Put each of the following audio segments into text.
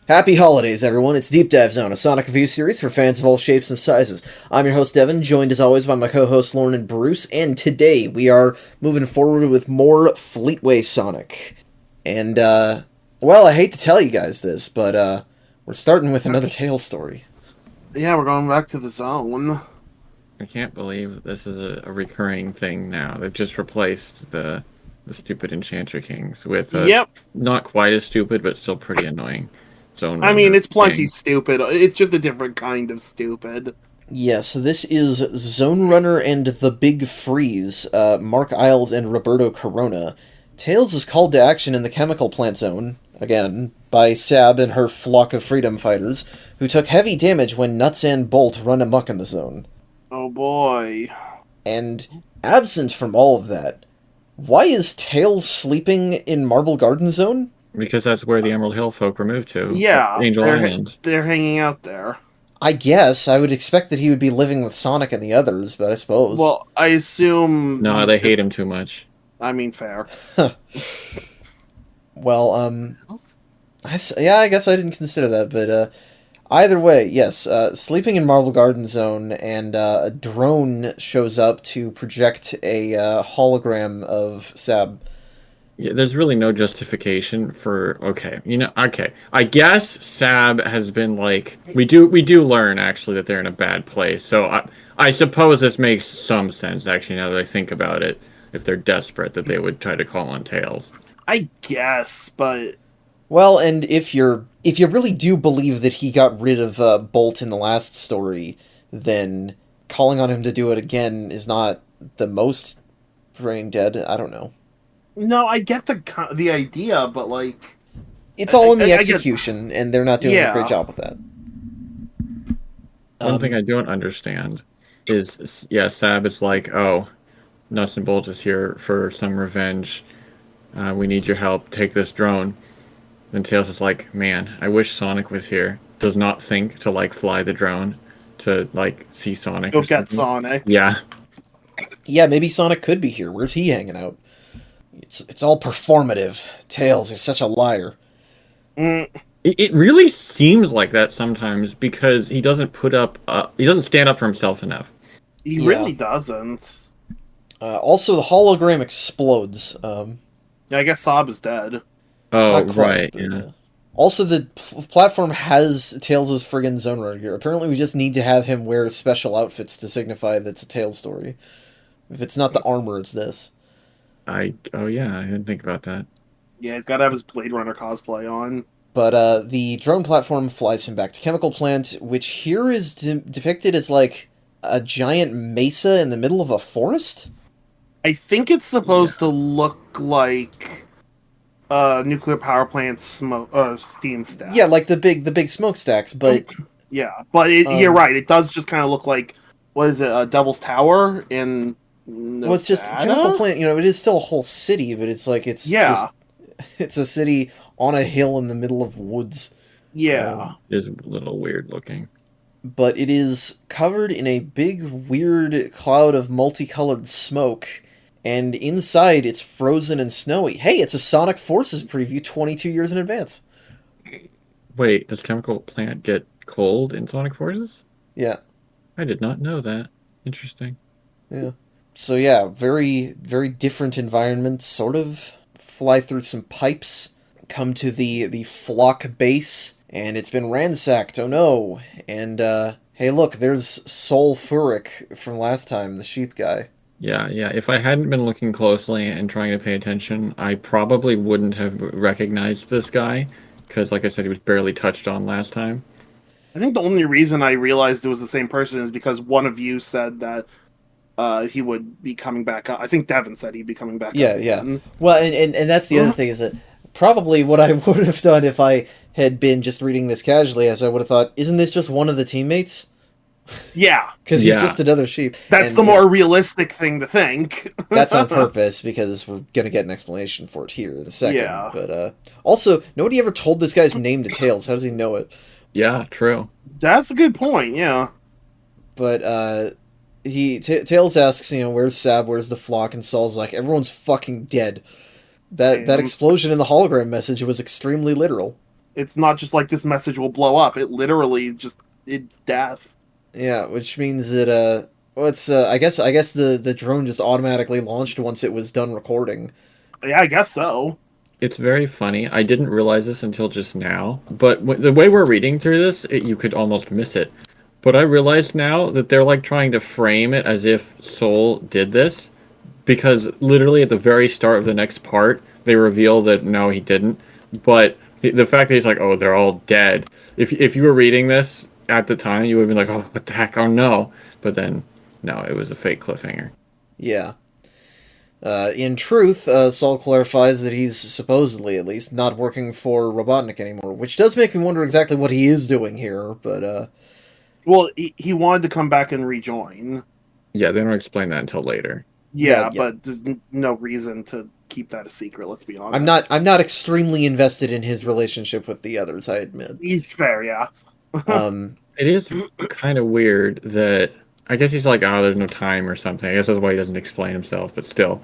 Happy holidays, everyone. It's Deep Dive Zone, a Sonic review series for fans of all shapes and sizes. I'm your host, Devin, joined as always by my co-hosts, Lauren and Bruce, and today we are moving forward with more Fleetway Sonic. And, well, I hate to tell you guys this, but, we're starting with another Tails story. Yeah, we're going back to the zone. I can't believe this is a recurring thing now. They've just replaced the stupid Enchanter Kings with Yep. not quite as stupid, but still pretty annoying Zonerunner I mean, it's plenty King. stupid. It's just a different kind of stupid. Yeah, so this is Zonerunner and the Big Freeze, Mark Isles and Roberto Corona. Tails is called to action in the chemical plant zone, again, by Sab and her flock of freedom fighters, who took heavy damage when Nuts and Bolt run amok in the zone. Oh boy. And absent from all of that, why is Tails sleeping in Marble Garden Zone? Because that's where the Emerald Hill folk were moved to. Yeah, Angel Island. they're hanging out there. I guess. I would expect that he would be living with Sonic and the others, but I suppose. Well, I assume. No, they hate him too much. I mean, fair. Well, I guess I didn't consider that, but, either way, yes, sleeping in Marble Garden Zone, and, a drone shows up to project a, hologram of Sab. Yeah, there's really no justification for I guess Sab has been like we do learn actually that they're in a bad place. So I suppose this makes some sense actually now that I think about it. If they're desperate, that they would try to call on Tails. I guess, but Well, and if you really do believe that he got rid of Bolt in the last story, then calling on him to do it again is not the most brain dead. I don't know. no, I get the idea, but like, It's all in the I get- execution, and they're not doing a Yeah. great job with that. One thing I don't understand is, Sab is like, oh, Nuts and Bolt is here for some revenge. We need your help. Take this drone. Then Tails is like, man, I wish Sonic was here. Does not think to, like, fly the drone to, like, see Sonic. go or get something. Sonic. Yeah. Yeah, maybe Sonic could be here. Where's he hanging out? It's all performative. Tails, you're such a liar. Mm, It really seems like that sometimes because he doesn't he doesn't stand up for himself enough. he Yeah. really doesn't. Also, the hologram explodes. Yeah, I guess Sob is dead. Oh, Not quite, right. but, Yeah. Also, the platform has Tails' friggin' Zonerunner gear. Apparently, we just need to have him wear special outfits to signify that it's a Tails story. If it's not the armor, it's this. Oh yeah, I didn't think about that. Yeah, he's got to have his Blade Runner cosplay on. But the drone platform flies him back to Chemical Plant, which here is depicted as like a giant mesa in the middle of a forest. I think it's supposed to look like nuclear power plant smoke steam stack. Yeah, like the big smokestacks. But Yeah, but you're right. It does just kind of look like, what is it, Devil's Tower in Nevada? well, it's just Chemical Plant. You know, it is still a whole city, but it's like it's it's a city on a hill in the middle of woods. Yeah. It is a little weird looking. But it is covered in a big, weird cloud of multicolored smoke, and inside it's frozen and snowy. Hey, it's a Sonic Forces preview 22 years in advance. Wait, does Chemical Plant get cold in Sonic Forces? Yeah, I did not know that. Interesting. yeah. So yeah, very, very different environment, sort of. Fly through some pipes, come to the flock base, and it's been ransacked, oh no. And, hey look, there's Sulfuric from last time, the sheep guy. Yeah. If I hadn't been looking closely and trying to pay attention, I probably wouldn't have recognized this guy because, like I said, he was barely touched on last time. I think the only reason I realized it was the same person is because one of you said that he would be coming back up. I think Devin said he'd be coming back Yeah, up again. Well, and that's the other thing, is that probably what I would have done if I had been just reading this casually, as I would have thought, isn't this just one of the teammates? Yeah, Because he's Yeah. just another sheep. that's And, the yeah, more realistic thing to think. that's on purpose, because we're going to get an explanation for it here in a second. Yeah. But, also, nobody ever told this guy's name to Tails. How does he know it? Yeah, true. That's a good point, yeah. But, Tails asks, where's Sab, where's the flock, and Saul's like, everyone's fucking dead. That Damn. explosion in the hologram message was extremely literal. It's not just like this message will blow up. It literally just it's death. Yeah, which means that well, it's I guess the drone just automatically launched once it was done recording. Yeah, I guess so. It's very funny. I didn't realize this until just now, but the way we're reading through this, you could almost miss it. But I realize now that they're like trying to frame it as if Soul did this, because literally at the very start of the next part, they reveal that no, he didn't. But the fact that he's like, oh, they're all dead. If you were reading this at the time, you would have been like, oh, what the heck? Oh no! But then, no, it was a fake cliffhanger. Yeah. In truth, Saul clarifies that he's supposedly, at least, not working for Robotnik anymore, which does make me wonder exactly what he is doing here, but, Well, he wanted to come back and rejoin. Yeah, they don't explain that until later. Yeah, Yeah. but there's no reason to keep that a secret, let's be honest. I'm not extremely invested in his relationship with the others, I admit. He's fair, yeah. It is kind of weird that I guess he's like, oh, there's no time or something. I guess that's why he doesn't explain himself, but still.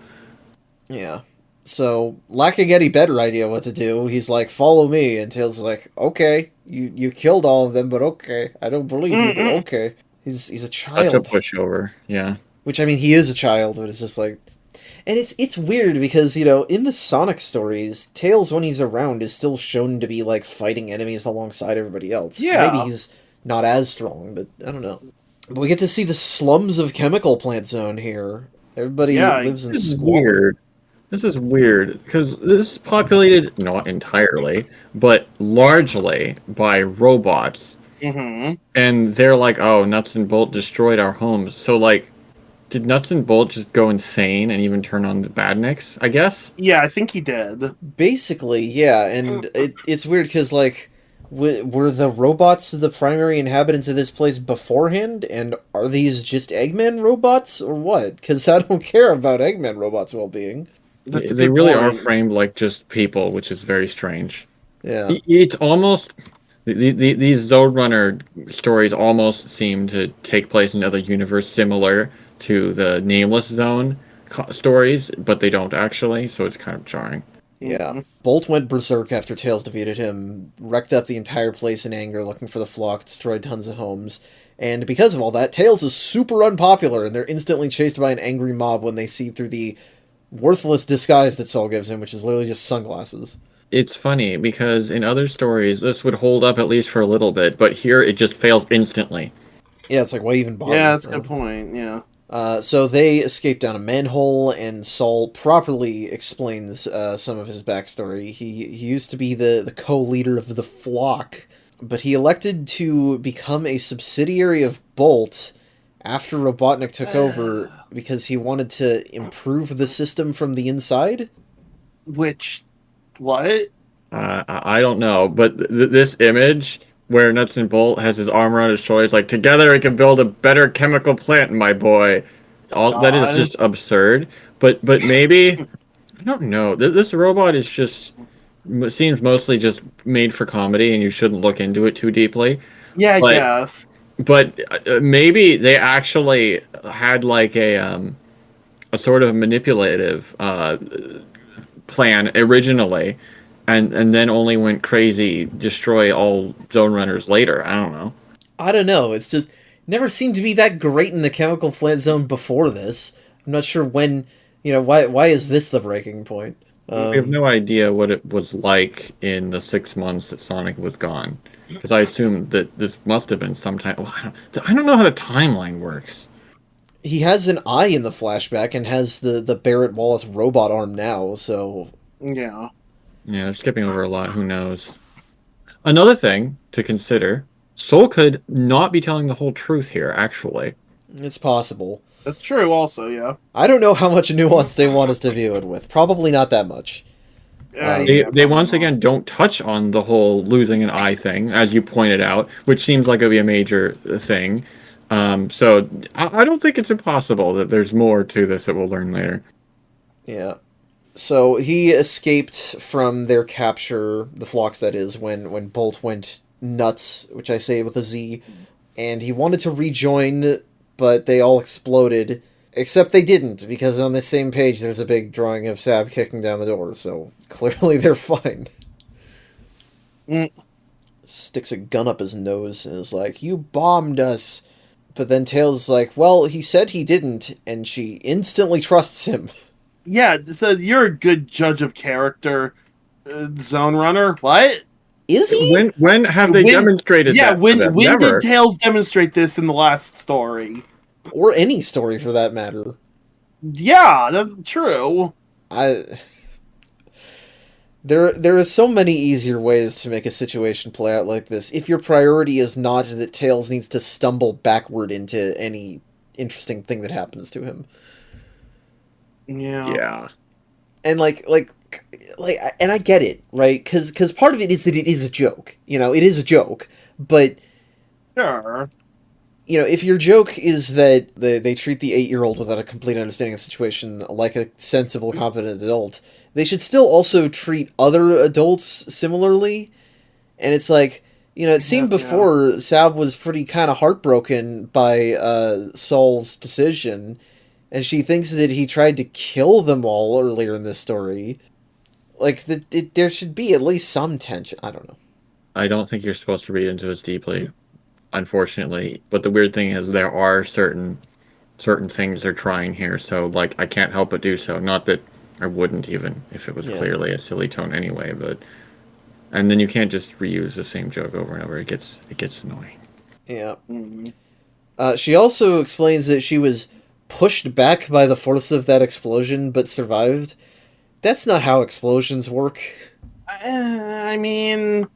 Yeah. So, lacking any better idea what to do, he's like, follow me, and Tails like, okay, you killed all of them, but okay, I don't believe you, but okay. He's a Such a child. pushover, yeah. Which, I mean, he is a child, but it's just like... And it's weird because, you know, in the Sonic stories, Tails, when he's around, is still shown to be, like, fighting enemies alongside everybody else. Yeah. Maybe he's not as strong, but I don't know. But we get to see the slums of Chemical Plant Zone here. Everybody lives in This is squalor. weird. This is weird because this is populated not entirely, but largely by robots, Mm-hmm. and they're like, "Oh, Nuts and Bolt destroyed our homes." So, like, did Nuts and Bolt just go insane and even turn on the Badniks? I guess. Yeah, I think he did. Basically, yeah, and it's weird because, like, were the robots the primary inhabitants of this place beforehand, and are these just Eggman robots, or what? Because I don't care about Eggman robots' well-being. That's a They good really point. are framed like just people, which is very strange. Yeah. It's almost these Zonerunner stories almost seem to take place in another universe similar to the Nameless Zone stories, but they don't actually, so it's kind of jarring. Yeah. Bolt went berserk after Tails defeated him, wrecked up the entire place in anger looking for the flock, destroyed tons of homes. And because of all that, Tails is super unpopular, and they're instantly chased by an angry mob when they see through the worthless disguise that Saul gives him, which is literally just sunglasses. It's funny because in other stories this would hold up at least for a little bit, but here it just fails instantly. Yeah, it's like, why even bother? Yeah, that's a good point, yeah. So they escape down a manhole, and Saul properly explains some of his backstory. He used to be the co-leader of the flock, but he elected to become a subsidiary of Bolt after Robotnik took over because he wanted to improve the system from the inside. Which, what? I don't know, but this image where Nuts and Bolt has his arm around his shoulders, like, together we can build a better chemical plant, my boy. That is just absurd. But maybe, I don't know. This robot is just seems mostly just made for comedy, and you shouldn't look into it too deeply. Yeah, I But- guess. But maybe they actually had like a sort of manipulative plan originally, and then only went crazy, destroy all Zone Runners later. I don't know. I don't know. It's just never seemed to be that great in the Chemical Plant Zone before this. I'm not sure when. You know, why is this the breaking point? We have no idea what it was like in the 6 months that Sonic was gone, because I assume that this must have been sometime. Well, I don't know how the timeline works. He has an eye in the flashback and has the Barrett Wallace robot arm now, so... Yeah. Yeah, they're skipping over a lot. Who knows? Another thing to consider: Soul could not be telling the whole truth here. Actually, It's possible. That's true, also, yeah. I don't know how much nuance they want us to view it with. Probably not that much. they once again don't touch on the whole losing an eye thing, as you pointed out, which seems like it'd be a major thing. So I don't think it's impossible that there's more to this that we'll learn later. Yeah. So he escaped from their capture, the flocks that is, when Bolt went nuts, which I say with a Z, and he wanted to rejoin, but they all exploded, except they didn't, because on this same page there's a big drawing of Sab kicking down the door, so clearly they're fine. Mm. Sticks a gun up his nose and is like, "You bombed us." But then Tails is like, "Well, he said he didn't," and she instantly trusts him. Yeah, so you're a good judge of character, Zonerunner. What? Is he? When have they When- demonstrated Yeah, that for them? when Never. did Tails demonstrate this in the last story? Or any story for that matter. Yeah, that's true. There are so many easier ways to make a situation play out like this. If your priority is not that Tails needs to stumble backward into any interesting thing that happens to him. Yeah. Yeah. And and I get it, right? Because part of it is that it is a joke. It is a joke. But, Sure. if your joke is that they treat the 8-year-old without a complete understanding of the situation like a sensible, competent adult, they should still also treat other adults similarly. And it's like, it seemed before Sab was pretty kind of heartbroken by Saul's decision, and she thinks that he tried to kill them all earlier in this story. Like, there should be at least some tension. I don't know. I don't think you're supposed to read into this deeply, unfortunately. But the weird thing is there are certain things they're trying here, so like I can't help but do so. Not that I wouldn't even if it was clearly a silly tone anyway, but and then you can't just reuse the same joke over and over. It gets annoying. Yeah. Mm-hmm. She also explains that she was pushed back by the force of that explosion, but survived. That's not how explosions work. I mean,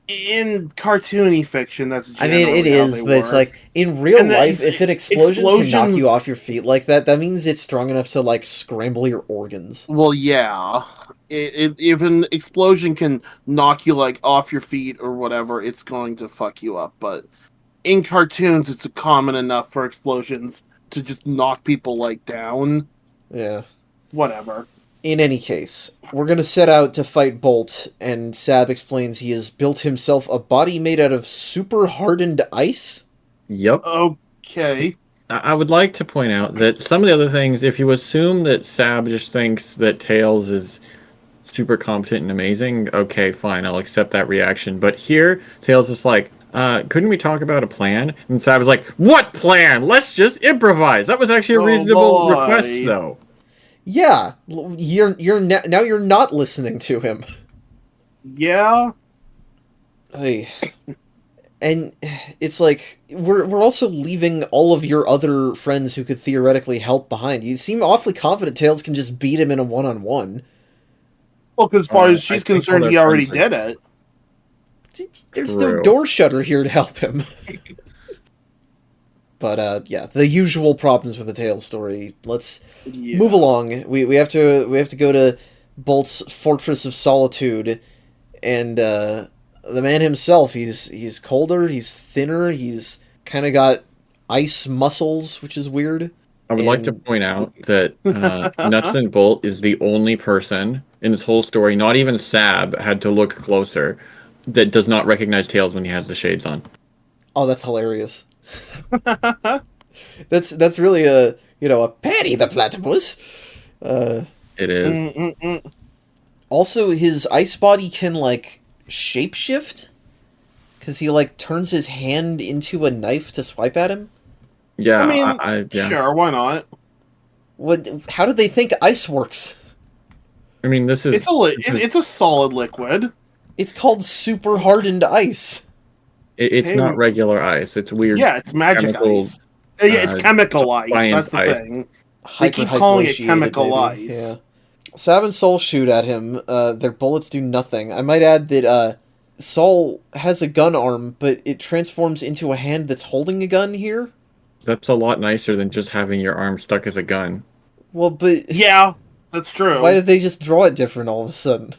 in cartoony fiction, that's I mean, it generally how is, they but it's work. like, in real And life, if an explosion can knock explosions- you off your feet like that, that means it's strong enough to, like, scramble your organs. Well, yeah. If an explosion can knock you like off your feet or whatever, it's going to fuck you up. But in cartoons, it's common enough for explosions to just knock people like down. Yeah. Whatever. In any case, we're gonna set out to fight Bolt, and Sab explains he has built himself a body made out of super hardened ice. Yep. Okay. I would like to point out that some of the other things, if you assume that Sab just thinks that Tails is super competent and amazing, okay, fine, I'll accept that reaction. But here, Tails is like, couldn't we talk about a plan? And Sab is like, what plan? Let's just improvise. That was actually a reasonable request, though. Yeah, you're now you're not listening to him. Yeah. Hey. And it's like we're also leaving all of your other friends who could theoretically help behind. You seem awfully confident Tails can just beat him in a one-on-one. Well, because as far as I she's think concerned, all he their already friends did it. There's True. no door shutter here to help him. But yeah, the usual problems with the Tails story. Let's move along. We have to go to Bolt's Fortress of Solitude, and the man himself, he's colder, he's thinner, he's kind of got ice muscles, which is weird. I would like to point out that Nuts and Bolt is the only person in this whole story, not even Sab had to look closer, that does not recognize Tails when he has the shades on. Oh, that's hilarious. That's really a Patty the Platypus. It is. Also, his ice body can like shapeshift because he like turns his hand into a knife to swipe at him. Yeah, I mean, yeah. Sure, why not? What? How do they think ice works? I mean, this is It's a solid liquid. It's called super hardened ice. it's not regular ice. It's weird. Yeah, it's magic chemical, ice. Yeah, it's chemical ice. That's the ice. thing. They keep calling it chemical ice. Yeah. Sab and Soul shoot at him. Their bullets do nothing. I might add that Soul has a gun arm, but it transforms into a hand that's holding a gun here. That's a lot nicer than just having your arm stuck as a gun. Well, but Yeah, that's true. why did they just draw it different all of a sudden?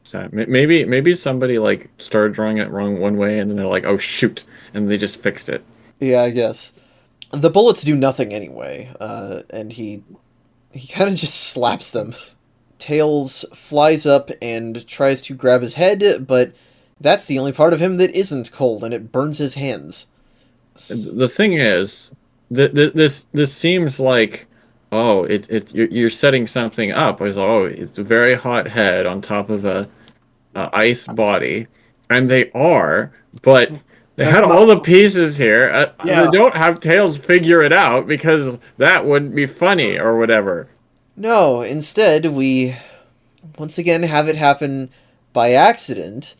Sad. Maybe somebody like started drawing it wrong one way, and then they're like, "Oh shoot," and they just fixed it. Yeah, I guess. The bullets do nothing anyway, and he kind of just slaps them. Tails flies up and tries to grab his head, but that's the only part of him that isn't cold, and it burns his hands. The thing is, this seems like, oh, you're setting something up. It's a very hot head on top of a ice body, And they are, but they That's had not- all the pieces here. Yeah. They don't have Tails figure it out because that wouldn't be funny or whatever. No, instead, we once again have it happen by accident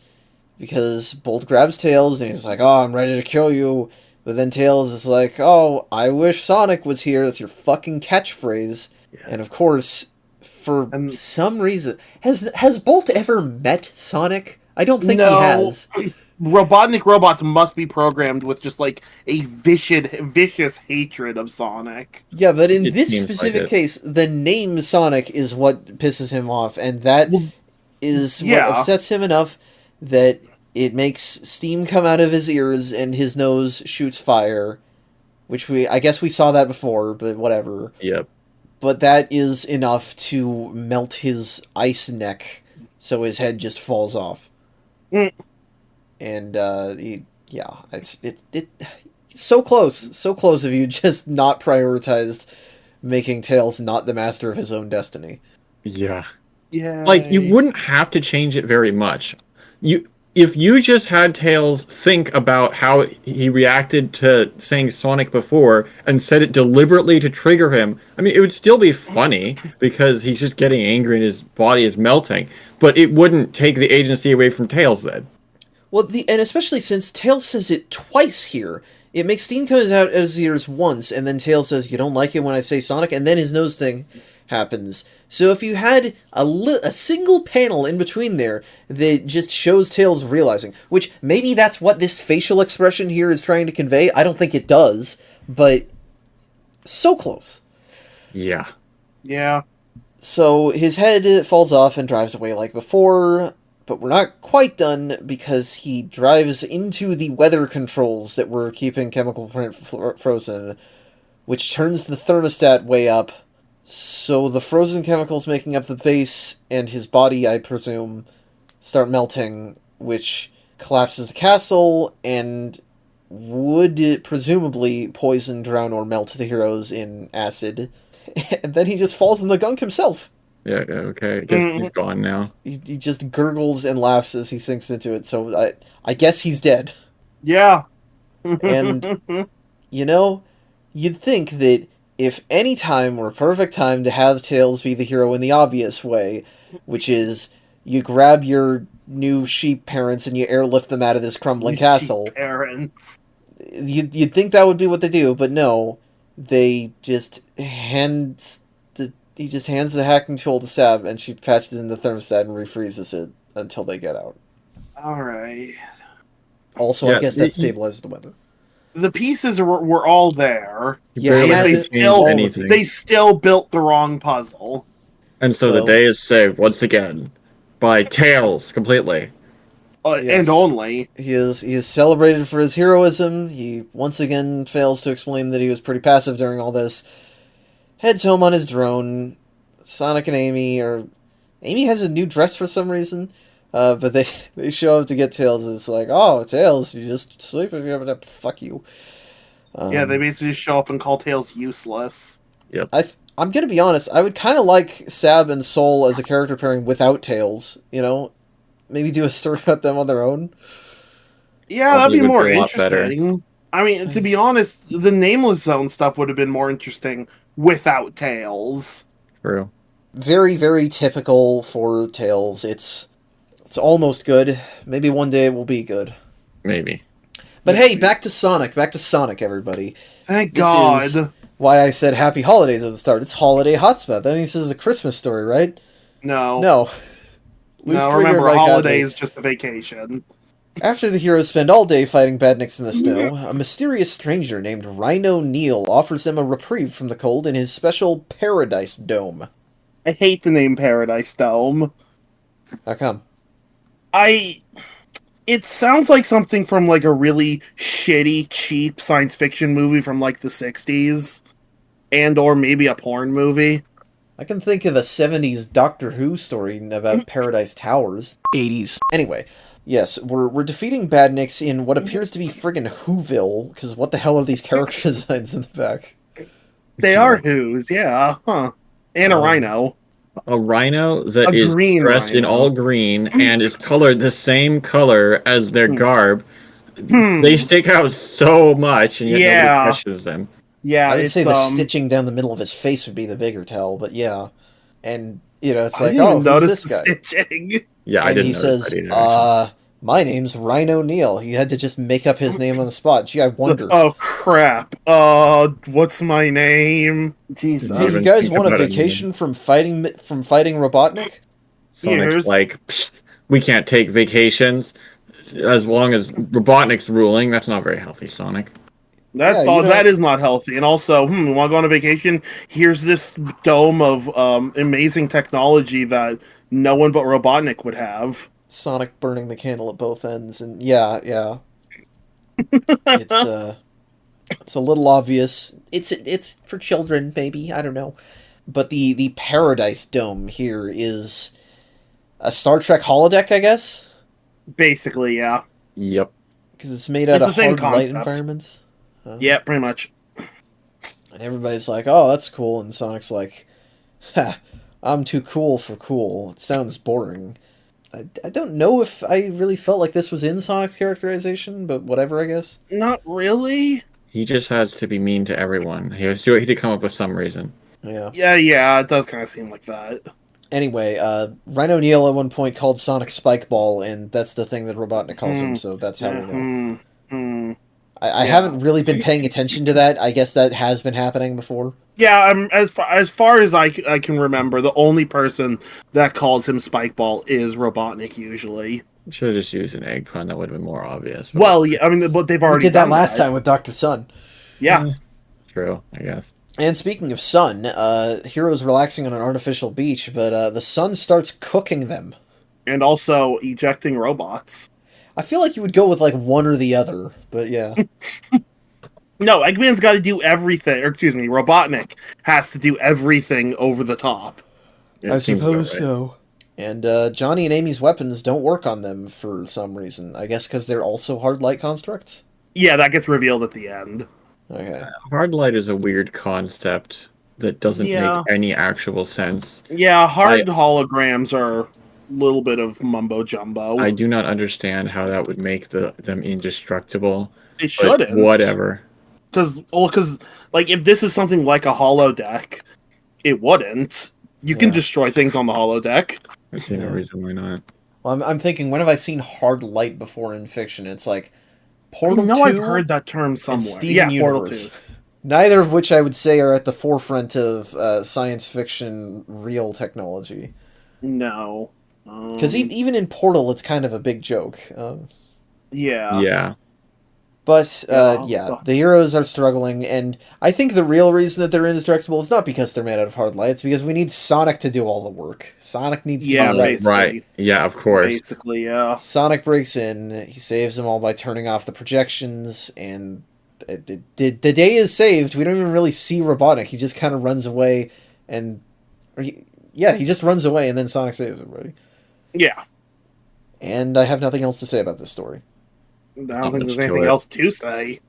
because Bolt grabs Tails and he's like, "Oh, I'm ready to kill you." But then Tails is like, "Oh, I wish Sonic was here." That's your fucking catchphrase. Yeah. And of course, for And- some reason, has Bolt ever met Sonic? I don't think No. he has. Robotnik robots must be programmed with just like a vicious hatred of Sonic. Yeah, but in It this seems like specific it. case, the name Sonic is what pisses him off, and that Well, is yeah. what upsets him enough that it makes steam come out of his ears and his nose shoots fire, which I guess we saw that before, but whatever. Yep. But that is enough to melt his ice neck, so his head just falls off. Mm. And it's so close of you just not prioritized making Tails not the master of his own destiny. Yeah. Yeah. Like, you wouldn't have to change it very much. If you just had Tails think about how he reacted to saying Sonic before and said it deliberately to trigger him, I mean, it would still be funny because he's just getting angry and his body is melting, but it wouldn't take the agency away from Tails then. Well, and especially since Tails says it twice here. It makes steam comes out of his ears once, and then Tails says, "You don't like it when I say Sonic," and then his nose thing happens. So if you had a single panel in between there that just shows Tails realizing, which maybe that's what this facial expression here is trying to convey. I don't think it does, but so close. Yeah. Yeah. So his head falls off and drives away like before, but we're not quite done because he drives into the weather controls that were keeping Chemical Plant frozen, which turns the thermostat way up. So the frozen chemicals making up the base and his body, I presume, start melting, which collapses the castle and would presumably poison, drown, or melt the heroes in acid. And then he just falls in the gunk himself. Yeah, okay. I guess he's gone now. He just gurgles and laughs as he sinks into it, so I guess he's dead. Yeah. And, you know, you'd think that if any time were a perfect time to have Tails be the hero in the obvious way, which is you grab your new sheep parents and you airlift them out of this crumbling castle, Parents. you'd think that would be what they do, but no, they just he just hands the hacking tool to Sab, and she patches it in the thermostat and refreezes it until they get out. All right. Also, Yeah, I guess that stabilizes the weather. The pieces were all there. Yeah, Barely he had had to to change still- anything. They still built the wrong puzzle. And so the So- day is saved once again by Tails completely. Yes. And only. He is celebrated for his heroism. He once again fails to explain that he was pretty passive during all this. Heads home on his drone. Sonic and Amy has a new dress for some reason. But they show up to get Tails, and it's like, "Oh, Tails, you just sleeping? Fuck you." Yeah, they basically just show up and call Tails useless. I'm gonna be honest. I would kind of like Sab and Soul as a character pairing without Tails. You know, maybe do a story about them on their own. Yeah, that'd be Probably would more be a lot better. interesting. I mean, to be honest, the Nameless Zone stuff would have been more interesting without Tails. True. Very, very typical for Tails. It's almost good. Maybe one day it will be good. Maybe. But hey, back to Sonic. Back to Sonic, everybody. Thank This God. is why I said Happy Holidays at the start. It's Holiday Hotspot. That means this is a Christmas story, right? No. No. Least No, trigger remember, like holiday that. is just a vacation. After the heroes spend all day fighting badniks in the snow, a mysterious stranger named Rhino Neil offers them a reprieve from the cold in his special Paradise Dome. I hate the name Paradise Dome. How come? It sounds like something from like a really shitty, cheap science fiction movie from like the 60s. And or maybe a porn movie. I can think of a 70s Doctor Who story about Paradise Towers. 80s. Anyway, yes, we're defeating badniks in what appears to be friggin' Whoville, because what the hell are these character designs in the back? They are Who's, yeah. Huh. And a rhino. a rhino that A is green dressed in rhino. all green and is colored the same color as their garb. Hmm. They stick out so much, and yet nobody Yeah. catches them. Yeah, I would it's say the stitching down the middle of his face would be the bigger tell, but yeah. And, it's I like, didn't oh, even who's notice this the guy? stitching. Yeah, I And he didn't notice says, that either, actually. my name's Rhino Neil. He had to just make up his name on the spot. Gee, I wonder. Oh crap! What's my name? Didn't Jesus. Hey, you even guys think want a about it. vacation from fighting Robotnik? Sonic's Here's- like, "Psst, we can't take vacations as long as Robotnik's ruling. That's not very healthy, Sonic. That's Yeah, that is not healthy. And also, want to go on a vacation? Here's this dome of amazing technology that no one but Robotnik would have. Sonic burning the candle at both ends, and yeah. It's a little obvious. It's for children, maybe, I don't know. But the Paradise Dome here is a Star Trek holodeck, I guess? Basically, yeah. Yep. Because it's made out It's of the same hard light concept. environments. Yeah, pretty much. And everybody's like, oh, that's cool. And Sonic's like, ha, I'm too cool for cool. It sounds boring. I don't know if I really felt like this was in Sonic's characterization, but whatever, I guess. Not really. He just has to be mean to everyone. He had to come up with some reason. Yeah. Yeah, it does kind of seem like that. Anyway, Rhino Neil at one point called Sonic Spikeball, and that's the thing that Robotnik calls him, so that's how we know. I haven't really been paying attention to that. I guess that has been happening before. Yeah, as far as I can remember, the only person that calls him Spikeball is Robotnik usually. Should have just used an egg pun. That would have been more obvious. But Well, yeah, I mean, but they've We already did that done last time with Dr. Sun. Yeah. true, I guess. And speaking of sun, Hero's relaxing on an artificial beach, but the sun starts cooking them. And also ejecting robots. I feel like you would go with like one or the other, but yeah. No, Eggman's got to do everything. Or excuse me, Robotnik has to do everything over the top. It seems about right. so. And Johnny and Amy's weapons don't work on them for some reason. I guess because they're also hard light constructs? Yeah, that gets revealed at the end. Okay. Hard light is a weird concept that doesn't make any actual sense. Yeah, hard holograms are a little bit of mumbo jumbo. I do not understand how that would make them indestructible. It shouldn't. Whatever. Because like if this is something like a holodeck, it wouldn't. You can destroy things on the holodeck. I see no reason why not. Well, I'm thinking, when have I seen hard light before in fiction? It's like Portal 2 I've heard that term somewhere. and Steven Yeah, Universe. Portal 2. Neither of which I would say are at the forefront of science fiction real technology. No. Because even in Portal, it's kind of a big joke. Yeah. Yeah. But, the heroes are struggling, and I think the real reason that they're indestructible is not because they're made out of hard light, it's because we need Sonic to do all the work. Sonic needs to be right. basically. Right. Yeah, of course. Basically, yeah. Sonic breaks in, he saves them all by turning off the projections, and the day is saved. We don't even really see Robotnik. He just kind of runs away, and he just runs away, and then Sonic saves everybody. Yeah. And I have nothing else to say about this story. I don't think there's anything else to say.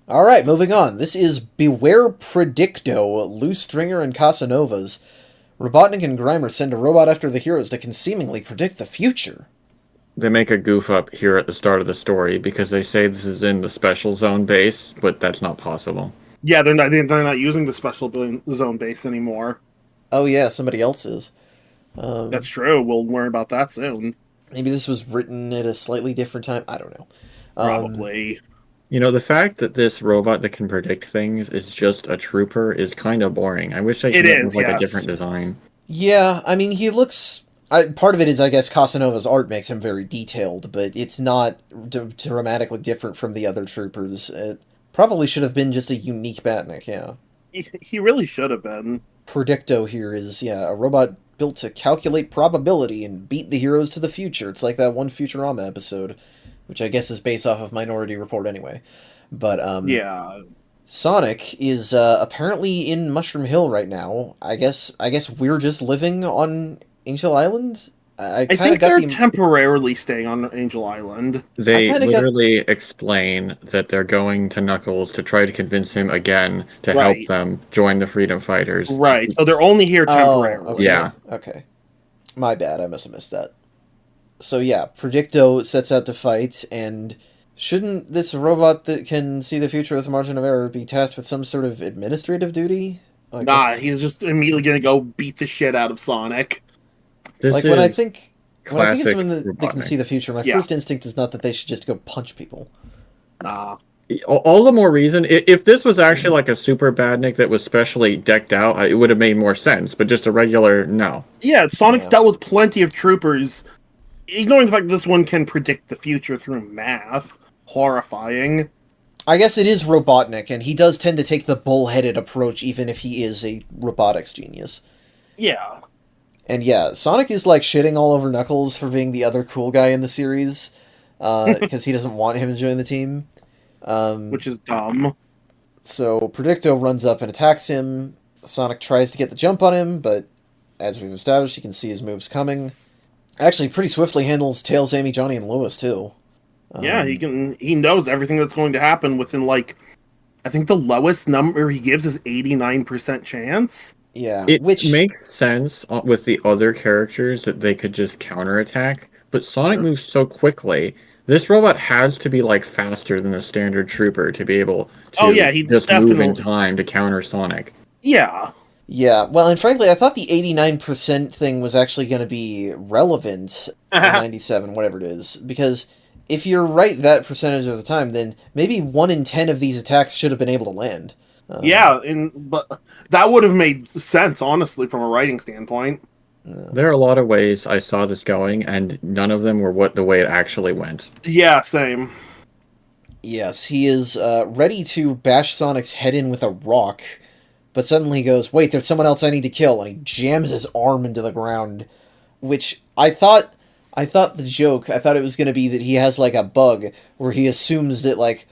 Alright, moving on. This is Beware Predicto, Loose Stringer and Casanovas. Robotnik and Grimer send a robot after the heroes that can seemingly predict the future. They make a goof up here at the start of the story because they say this is in the special zone base, but that's not possible. Yeah, they're not using the special zone base anymore. Oh yeah, somebody else is. That's true. We'll worry about that soon. Maybe this was written at a slightly different time. I don't know. Probably. You know, the fact that this robot that can predict things is just a trooper is kind of boring. I wish they could have a different design. Yeah, I mean, he looks... part of it is, I guess, Casanova's art makes him very detailed, but it's not dramatically different from the other troopers. It probably should have been just a unique Badnik, yeah. He really should have been. Predicto here is, a robot built to calculate probability and beat the heroes to the future. It's like that one Futurama episode, which I guess is based off of Minority Report anyway. But, Sonic is, apparently in Mushroom Hill right now. I guess we're just living on Angel Island? I I kind of think got they're the temporarily staying on Angel Island. They kinda got- literally explain that they're going to Knuckles to try to convince him again to help Right. them join the Freedom Fighters. Right. So they're only here temporarily. okay. Yeah. Okay. My bad. I must have missed that. So yeah, Predicto sets out to fight, and shouldn't this robot that can see the future with a margin of error be tasked with some sort of administrative duty? Like, Nah, he's just immediately gonna go beat the shit out of Sonic. This like is when I think it's classic someone that can Robotnik. see the future, my Yeah. first instinct is not that they should just go punch people. Nah. all the more reason. If this was actually like a super badnik that was specially decked out, it would have made more sense. But just a regular, no. Yeah, Sonic's Yeah. dealt with plenty of troopers. Ignoring the fact that this one can predict the future through math. Horrifying. I guess it is Robotnik, and he does tend to take the bullheaded approach, even if he is a robotics genius. Yeah. And yeah, Sonic is like shitting all over Knuckles for being the other cool guy in the series, because he doesn't want him to join the team. Which is dumb. So Predicto runs up and attacks him. Sonic tries to get the jump on him, but as we've established, he can see his moves coming. Actually, pretty swiftly handles Tails, Amy, Johnny, and Lewis too. Yeah, he knows everything that's going to happen within, like, I think the lowest number he gives is 89% chance. Yeah, It which makes sense with the other characters that they could just counterattack, but Sonic moves so quickly. This robot has to be like faster than the standard trooper to be able to He just move in definitely. time to counter Sonic. Yeah. yeah, well, and frankly, I thought the 89% thing was actually going to be relevant in 97, whatever it is, because if you're right that percentage of the time, then maybe 1 in 10 of these attacks should have been able to land. Yeah, but that would have made sense, honestly, from a writing standpoint. There are a lot of ways I saw this going, and none of them were the way it actually went. Yeah, same. Yes, he is ready to bash Sonic's head in with a rock, but suddenly he goes, wait, there's someone else I need to kill, and he jams his arm into the ground, which I thought the joke, I thought it was going to be that he has like a bug where he assumes that like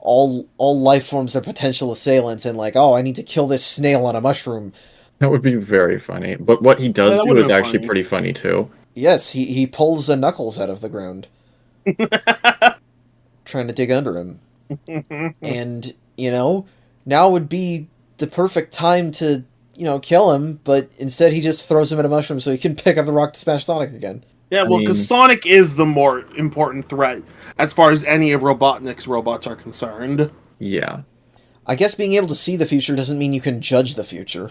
all life forms are potential assailants, and like, oh, I need to kill this snail on a mushroom. That would be very funny. But what he Yeah, does that do would've is been actually funny. pretty funny too. Yes, he pulls a Knuckles out of the ground, trying to dig under him. And, now would be the perfect time to, kill him, but instead he just throws him in a mushroom so he can pick up the rock to smash Sonic again. Yeah, well, because mean- Sonic is the more important threat as far as any of Robotnik's robots are concerned. Yeah. I guess being able to see the future doesn't mean you can judge the future.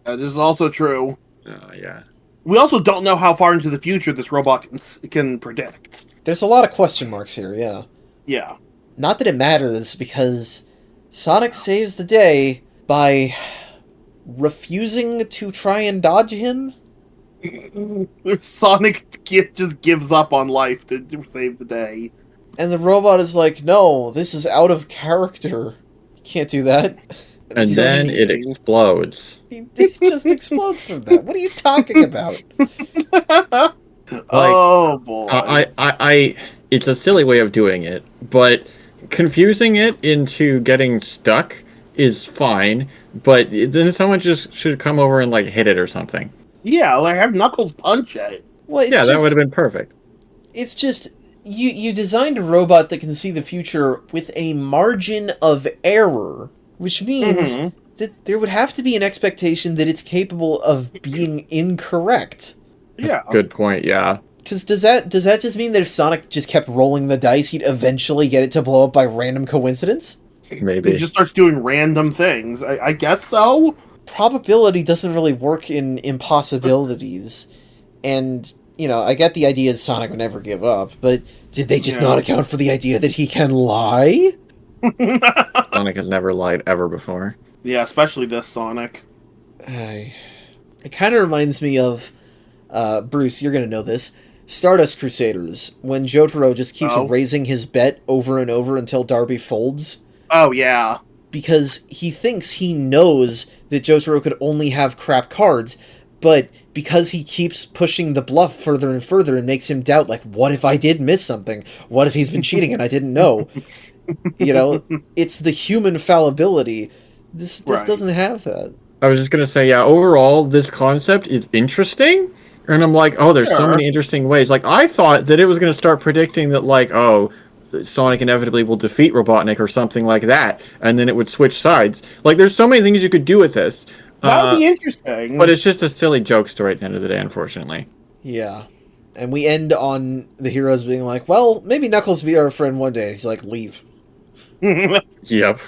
This is also true. Yeah. We also don't know how far into the future this robot can predict. There's a lot of question marks here, yeah. Yeah. Not that it matters, because Sonic saves the day by refusing to try and dodge him. Sonic just gives up on life to save the day. And the robot is like, no, this is out of character. You can't do that. And So then he's- it explodes. It just explodes from that. What are you talking about? Oh boy. I it's a silly way of doing it, but confusing it into getting stuck is fine, but then someone just should come over and like hit it or something. Yeah, like have Knuckles punch it. Well, it's Yeah, that just- would have been perfect. It's just you designed a robot that can see the future with a margin of error, which means that there would have to be an expectation that it's capable of being incorrect. Yeah. Good point, yeah. Because does that just mean that if Sonic just kept rolling the dice, he'd eventually get it to blow up by random coincidence? Maybe. It just starts doing random things. I guess so. Probability doesn't really work in impossibilities, and I get the idea that Sonic would never give up, but did they just not account for the idea that he can lie? Sonic has never lied ever before. Yeah, especially this Sonic. It kind of reminds me of, Bruce, you're going to know this, Stardust Crusaders, when Jotaro just keeps raising his bet over and over until Darby folds. Oh, yeah. Because he thinks he knows that Jotaro could only have crap cards, but because he keeps pushing the bluff further and further, it makes him doubt, like, what if I did miss something? What if he's been cheating and I didn't know? It's the human fallibility. This Right. doesn't have that. I was just gonna say, yeah, overall, this concept is interesting. And I'm like, oh, there's so Sure. many interesting ways. Like, I thought that it was going to start predicting that, like, oh, Sonic inevitably will defeat Robotnik or something like that, and then it would switch sides. Like, there's so many things you could do with this. That would be interesting. But it's just a silly joke story at the end of the day, unfortunately. Yeah. And we end on the heroes being like, well, maybe Knuckles will be our friend one day. He's like, leave. Yep.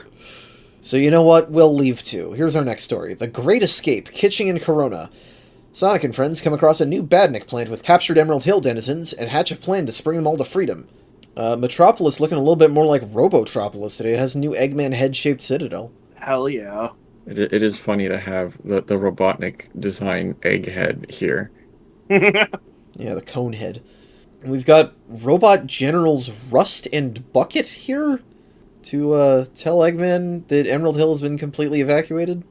So you know what? We'll leave too. Here's our next story. The Great Escape, Kitching and Corona. Sonic and friends come across a new Badnik plant with captured Emerald Hill denizens and hatch a plan to spring them all to freedom. Metropolis looking a little bit more like Robotropolis today. It has a new Eggman head-shaped citadel. Hell yeah. It is funny to have the Robotnik design egghead here. Yeah, the cone head. And we've got Robot Generals Rust and Bucket here to tell Eggman that Emerald Hill has been completely evacuated.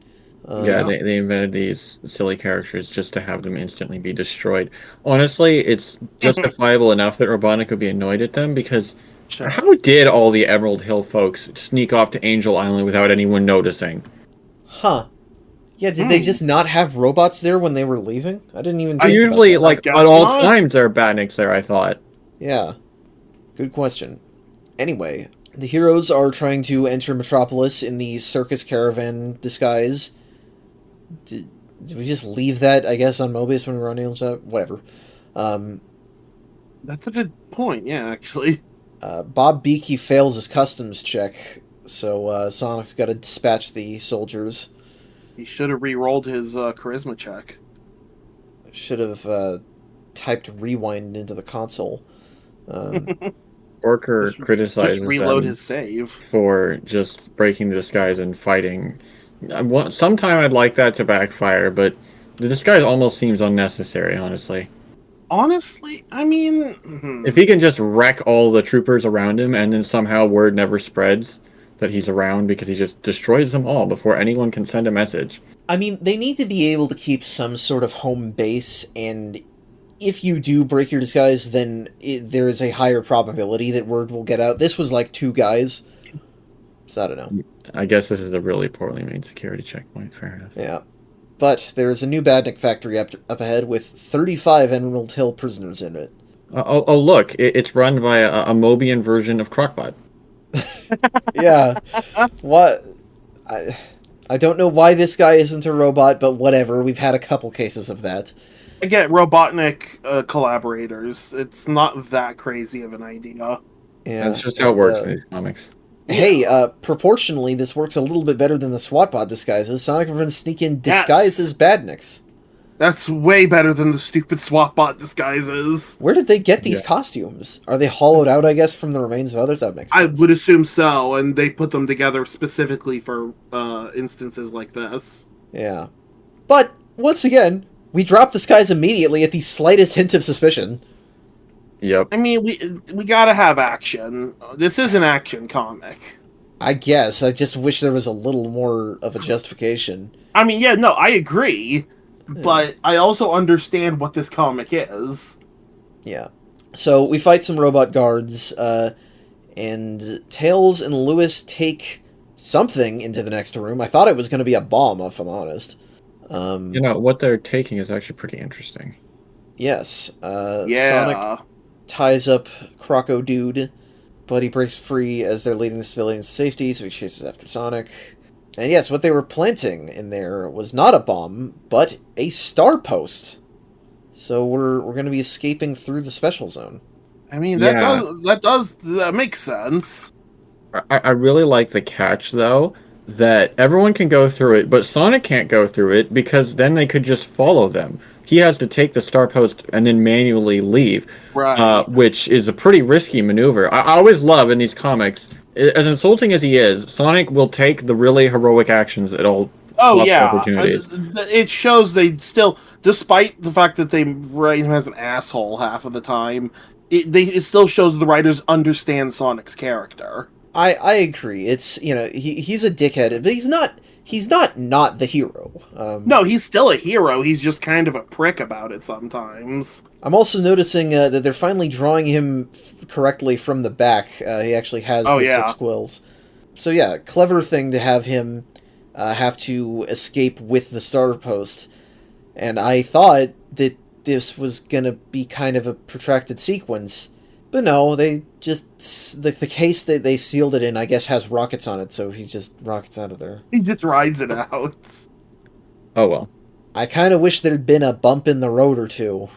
Yeah, they invented these silly characters just to have them instantly be destroyed. Honestly, it's justifiable enough that Robotnik would be annoyed at them, because how did all the Emerald Hill folks sneak off to Angel Island without anyone noticing? Huh. Yeah, did they just not have robots there when they were leaving? I didn't even think Usually, about that. like, at all times there are Badniks there, I thought. Yeah. Good question. Anyway, the heroes are trying to enter Metropolis in the circus caravan disguise. Did we just leave that, I guess, on Mobius when we were on Alien Shop? Whatever. That's a good point, yeah, actually. Bob Beakey fails his customs check, so Sonic's got to dispatch the soldiers. He should have re-rolled his charisma check. Should have typed rewind into the console. Orker criticizes just reload them his save for just breaking the disguise and fighting. Sometime I'd like that to backfire, but the disguise almost seems unnecessary, honestly. Honestly, I mean... If he can just wreck all the troopers around him and then somehow word never spreads that he's around because he just destroys them all before anyone can send a message. I mean, they need to be able to keep some sort of home base, and if you do break your disguise, then there is a higher probability that word will get out. This was like 2 guys, so I don't know. I guess this is a really poorly made security checkpoint, fair enough. Yeah. But there's a new Badnik factory up ahead with 35 Emerald Hill prisoners in it. Oh, look, it's run by a Mobian version of Crockbot. Yeah. What? I don't know why this guy isn't a robot, but whatever. We've had a couple cases of that. I get Robotnik collaborators. It's not that crazy of an idea. Yeah. That's just how it works in these comics. Hey, proportionally, this works a little bit better than the SWATbot disguises. Sonic and friends sneak in disguised as Badniks. That's way better than the stupid SWATbot disguises. Where did they get these costumes? Are they hollowed out, I guess, from the remains of others? That would make sense. I would assume so, and they put them together specifically for instances like this. Yeah. But, once again, we drop this guy's immediately at the slightest hint of suspicion. Yep. I mean, we gotta have action. This is an action comic. I guess. I just wish there was a little more of a justification. I mean, yeah, no, I agree. But I also understand what this comic is. Yeah. So, we fight some robot guards, and Tails and Lewis take something into the next room. I thought it was going to be a bomb, if I'm honest. You know, what they're taking is actually pretty interesting. Yes. Yeah. Sonic ties up Croco Dude, but he breaks free as they're leading the civilians to safety, so he chases after Sonic. And yes, what they were planting in there was not a bomb, but a star post. So we're going to be escaping through the special zone. I mean, that makes sense. I really like the catch, though, that everyone can go through it, but Sonic can't go through it because then they could just follow them. He has to take the star post and then manually leave, right? Which is a pretty risky maneuver. I always love in these comics, as insulting as he is, Sonic will take the really heroic actions at all opportunities. It shows they still, despite the fact that they write him as an asshole half of the time, it still shows the writers understand Sonic's character. I agree. It's, you know, he's a dickhead, but he's not the hero. No, he's still a hero. He's just kind of a prick about it sometimes. I'm also noticing that they're finally drawing him correctly from the back. He actually has 6 quills. So yeah, clever thing to have him have to escape with the star post. And I thought that this was gonna be kind of a protracted sequence. But no, they just... The case that they sealed it in, I guess, has rockets on it, so he just rockets out of there. He just rides it out. Oh well. I kind of wish there'd been a bump in the road or two.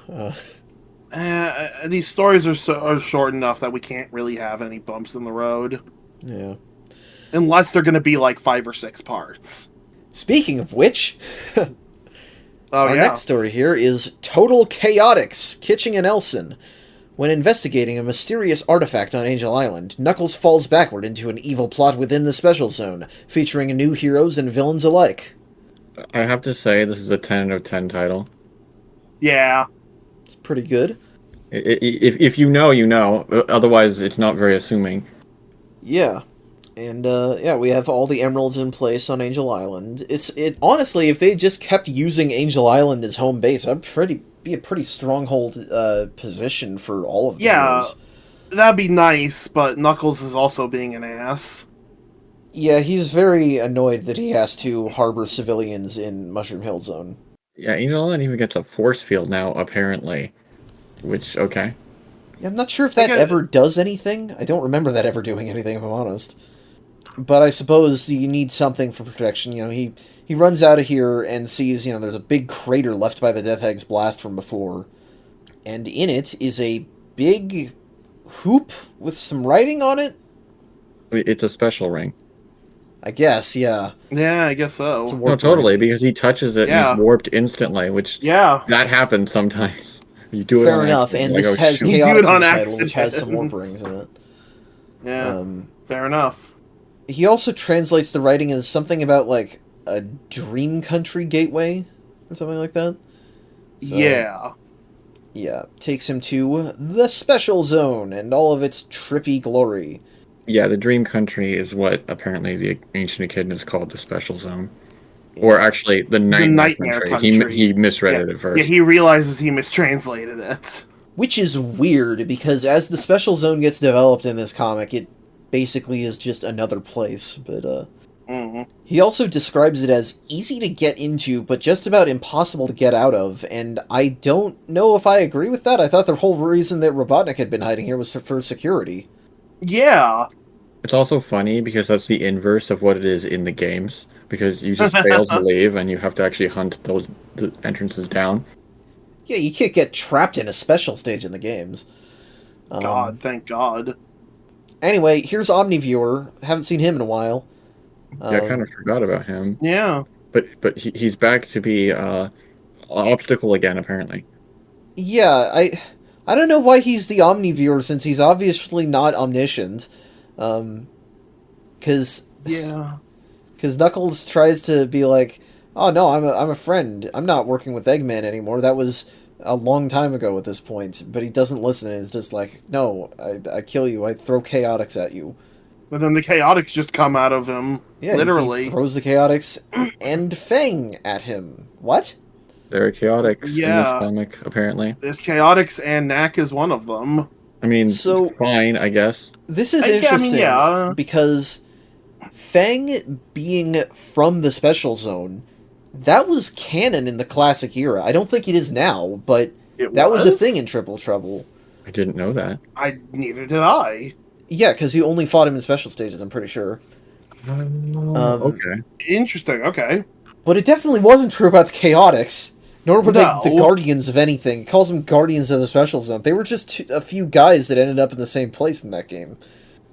These stories are short enough that we can't really have any bumps in the road. Yeah. Unless they're going to be like 5 or 6 parts. Speaking of which... Oh, Our yeah. next story here is Total Chaotix, Kitching and Elson. When investigating a mysterious artifact on Angel Island, Knuckles falls backward into an evil plot within the Special Zone, featuring new heroes and villains alike. I have to say, this is a 10 out of 10 title. Yeah. It's pretty good. If you know, you know. Otherwise, it's not very assuming. Yeah. And, yeah, we have all the emeralds in place on Angel Island. Honestly, if they just kept using Angel Island as home base, that'd be a pretty stronghold, position for all of the heroes. That'd be nice, but Knuckles is also being an ass. Yeah, he's very annoyed that he has to harbor civilians in Mushroom Hill Zone. Yeah, Angel Island even gets a force field now, apparently. Which, okay. Yeah, I'm not sure if that ever does anything. I don't remember that ever doing anything, if I'm honest. But I suppose you need something for protection. You know, he runs out of here and sees, you know, there's a big crater left by the Death Egg's blast from before. And in it is a big hoop with some writing on it? It's a special ring. I guess, yeah. Yeah, I guess so. No, totally, because he touches it and he's warped instantly, which that happens sometimes. You do it Fair on enough, accident. and like, this has You do Chaotix it in the on title, which has accident. some warp rings in it. Yeah, fair enough. He also translates the writing as something about, like, a dream country gateway, or something like that. So, yeah, takes him to the Special Zone and all of its trippy glory. Yeah, the Dream Country is what apparently the Ancient Echidna is called, the Special Zone. Or actually, the Nightmare Country. He misread it at first. Yeah, he realizes he mistranslated it. Which is weird, because as the Special Zone gets developed in this comic, it basically is just another place, but, He also describes it as easy to get into, but just about impossible to get out of, and I don't know if I agree with that. I thought the whole reason that Robotnik had been hiding here was for security. Yeah. It's also funny, because that's the inverse of what it is in the games, because you just fail to leave, and you have to actually hunt the entrances down. Yeah, you can't get trapped in a special stage in the games. God, thank God. Anyway, here's Omniviewer. Haven't seen him in a while. Yeah, I kind of forgot about him. Yeah. But he's back to be obstacle again, apparently. Yeah, I don't know why he's the Omniviewer, since he's obviously not omniscient. Because Knuckles tries to be like, oh no, I'm a friend. I'm not working with Eggman anymore. That was a long time ago at this point. But he doesn't listen, and it's just like, no, I kill you. I throw Chaotix at you. But then the Chaotix just come out of him. Yeah, literally. He throws the Chaotix and Fang at him. What? There are Chaotix in this comic, apparently. There's Chaotix, and Knack is one of them. I mean, fine, I guess. This is interesting, because Fang being from the Special Zone, that was canon in the classic era. I don't think it is now, but that was a thing in Triple Trouble. I didn't know that. Neither did I. Yeah, because you only fought him in special stages, I'm pretty sure. Okay. Interesting, okay. But it definitely wasn't true about the Chaotix. Nor were they the Guardians of anything. It calls them Guardians of the Special Zone. They were just a few guys that ended up in the same place in that game.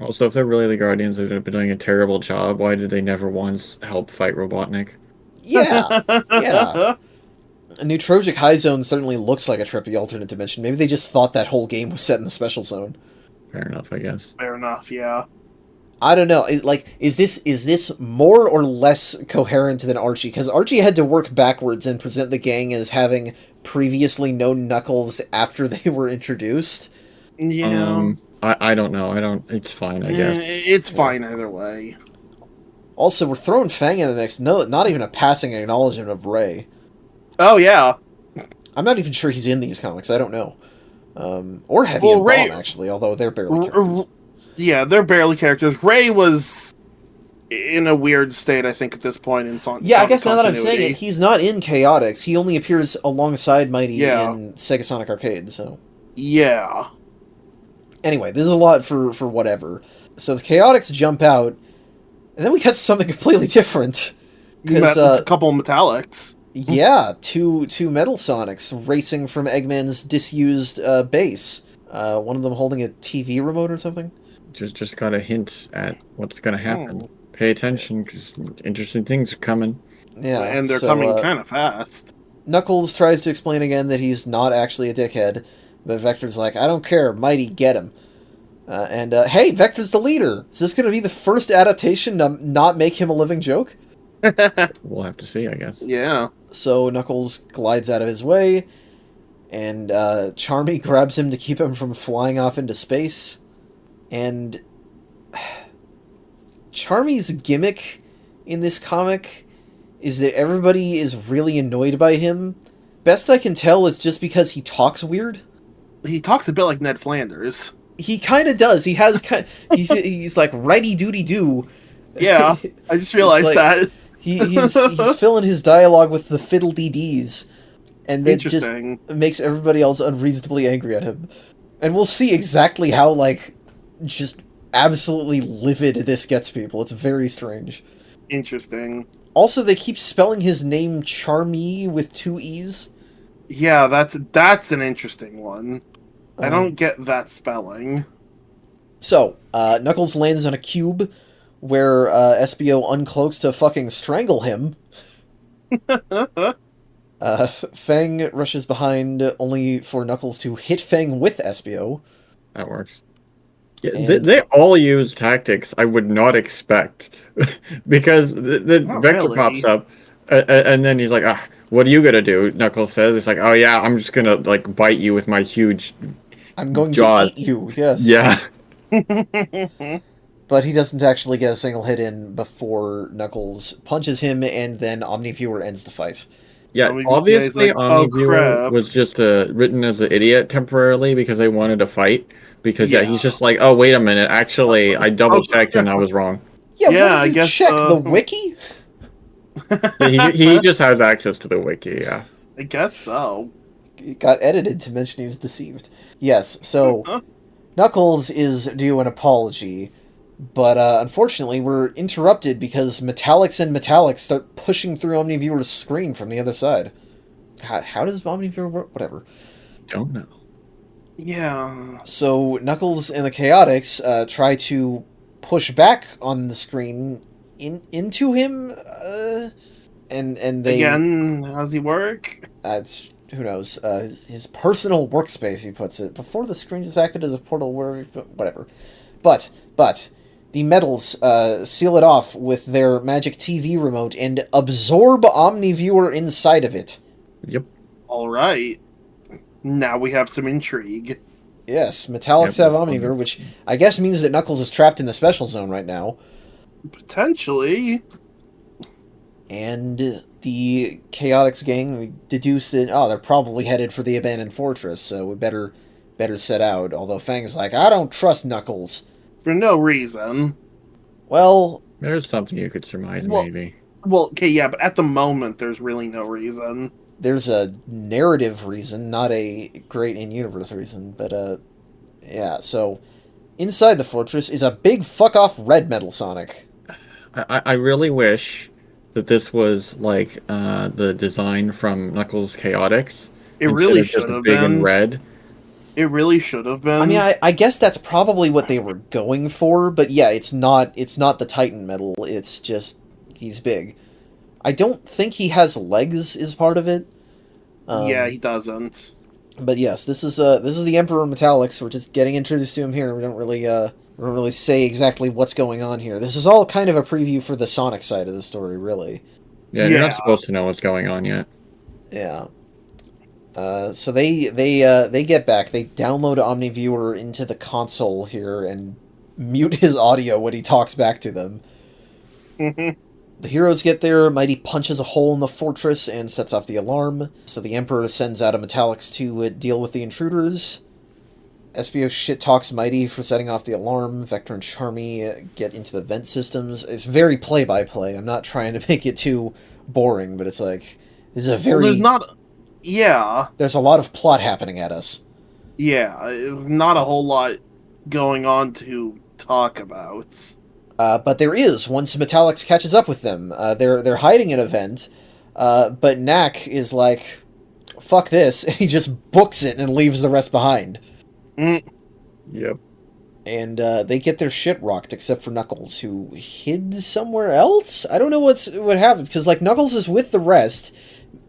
Also, if they're really the Guardians, they've been doing a terrible job. Why did they never once help fight Robotnik? Yeah, yeah. A Neutrogic High Zone certainly looks like a trippy alternate dimension. Maybe they just thought that whole game was set in the Special Zone. Fair enough, I guess. Fair enough, yeah. I don't know. Is this more or less coherent than Archie? Because Archie had to work backwards and present the gang as having previously known Knuckles after they were introduced. Yeah. I don't know. It's fine, I guess. It's fine either way. Also, we're throwing Fang in the mix. No, not even a passing acknowledgement of Ray. Oh, yeah. I'm not even sure he's in these comics. I don't know. Or Heavy and Bomb, actually, although they're barely characters. Yeah, they're barely characters. Ray was in a weird state, I think, at this point in song. Yeah, I guess now that I'm saying continuity. it, he's not in Chaotix. He only appears alongside Mighty Yeah. in Sega Sonic Arcade, so... Yeah. Anyway, this is a lot for whatever. So the Chaotix jump out, and then we cut to something completely different. Met a couple of Metallix. Yeah, two Metal Sonics racing from Eggman's disused base. One of them holding a TV remote or something. Just got a hint at what's going to happen. Pay attention, because interesting things are coming. Yeah, and they're coming kind of fast. Knuckles tries to explain again that he's not actually a dickhead, but Vector's like, I don't care, Mighty, get him. Hey, Vector's the leader! Is this going to be the first adaptation to not make him a living joke? We'll have to see, I guess. Yeah. So Knuckles glides out of his way, and Charmy grabs him to keep him from flying off into space. And Charmy's gimmick in this comic is that everybody is really annoyed by him. Best I can tell, it's just because he talks weird. He talks a bit like Ned Flanders. He kind of does. He has he's like righty doody do. Yeah, I just realized like, that. He's filling his dialogue with the fiddle dee dees, and that just makes everybody else unreasonably angry at him. And we'll see exactly how just absolutely livid this gets people. It's very strange. Interesting. Also, they keep spelling his name Charmy with 2 E's. Yeah, that's an interesting one. I don't get that spelling. So, Knuckles lands on a cube where SBO uncloaks to fucking strangle him. Fang rushes behind only for Knuckles to hit Fang with SBO. That works. Yeah, they all use tactics I would not expect. Because the Vector pops up, and then he's like, what are you gonna do? Knuckles says. It's like, oh yeah, I'm just gonna bite you with my huge I'm going jaws. To eat you, yes. Yeah. But he doesn't actually get a single hit in before Knuckles punches him, and then Omniviewer ends the fight. Yeah, obviously Omniviewer was just written as an idiot temporarily because they wanted to fight. Because he's just like, oh wait a minute, actually I double checked and I was wrong. Yeah, I guess check the wiki. he just has access to the wiki. Yeah, I guess so. It got edited to mention he was deceived. Yes, so Knuckles is due an apology, but unfortunately we're interrupted because Metallix and Metallix start pushing through Omniviewer's screen from the other side. How does Omniviewer work? Whatever. Don't know. Yeah. So Knuckles and the Chaotix try to push back on the screen into him, and they... Again, how's he work? Who knows? His personal workspace, he puts it. Before the screen just acted as a portal where... Whatever. But the metals seal it off with their magic TV remote and absorb Omniviewer inside of it. Yep. Alright. Now we have some intrigue. Yes, Metallix have Omniviewer, which I guess means that Knuckles is trapped in the special zone right now. Potentially. And the Chaotix gang, we deduce that, they're probably headed for the abandoned fortress, so we better set out. Although Fang's like, I don't trust Knuckles. For no reason. Well... There's something you could surmise, maybe. Well, okay, yeah, but at the moment, there's really no reason. There's a narrative reason, not a great in-universe reason, but, yeah, so... Inside the fortress is a big fuck-off red Metal Sonic. I really wish that this was, the design from Knuckles Chaotix. It really should have been. Big and red. It really should have been. I mean, I guess that's probably what they were going for, but yeah, it's not the Titan Metal, it's just, he's big. I don't think he has legs is part of it. Yeah, he doesn't. But yes, this is the Emperor Metallix. We're just getting introduced to him here. We don't really say exactly what's going on here. This is all kind of a preview for the Sonic side of the story, really. Yeah, you're not supposed to know what's going on yet. Yeah. So they get back. They download Omniviewer into the console here and mute his audio when he talks back to them. The heroes get there, Mighty punches a hole in the fortress and sets off the alarm, so the Emperor sends out a Metallix to deal with the intruders. SBO shit talks Mighty for setting off the alarm. Vector and Charmy get into the vent systems. It's very play-by-play. I'm not trying to make it too boring, but it's like... This is a very... Well, there's not... Yeah. There's a lot of plot happening at us. Yeah, there's not a whole lot going on to talk about. But there is, once Metallix catches up with them. They're hiding in a vent, but Knack is like, fuck this, and he just books it and leaves the rest behind. Yep. And they get their shit rocked, except for Knuckles, who hid somewhere else? I don't know what happened, because like Knuckles is with the rest,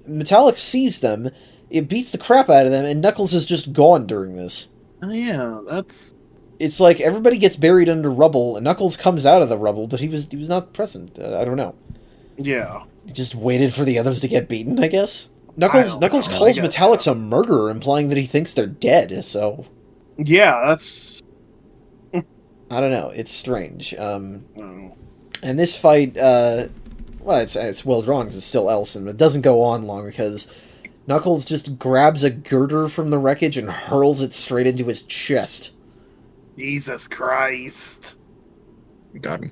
Metallix sees them, it beats the crap out of them, and Knuckles is just gone during this. Oh, yeah, that's... It's like everybody gets buried under rubble, and Knuckles comes out of the rubble, but he was not present. I don't know. Yeah. He just waited for the others to get beaten, I guess? Knuckles calls Metallix a murderer, implying that he thinks they're dead, so... Yeah, that's... I don't know, it's strange. And this fight, well, it's well drawn because it's still Elson, but it doesn't go on long because Knuckles just grabs a girder from the wreckage and hurls it straight into his chest. Jesus Christ. Got him.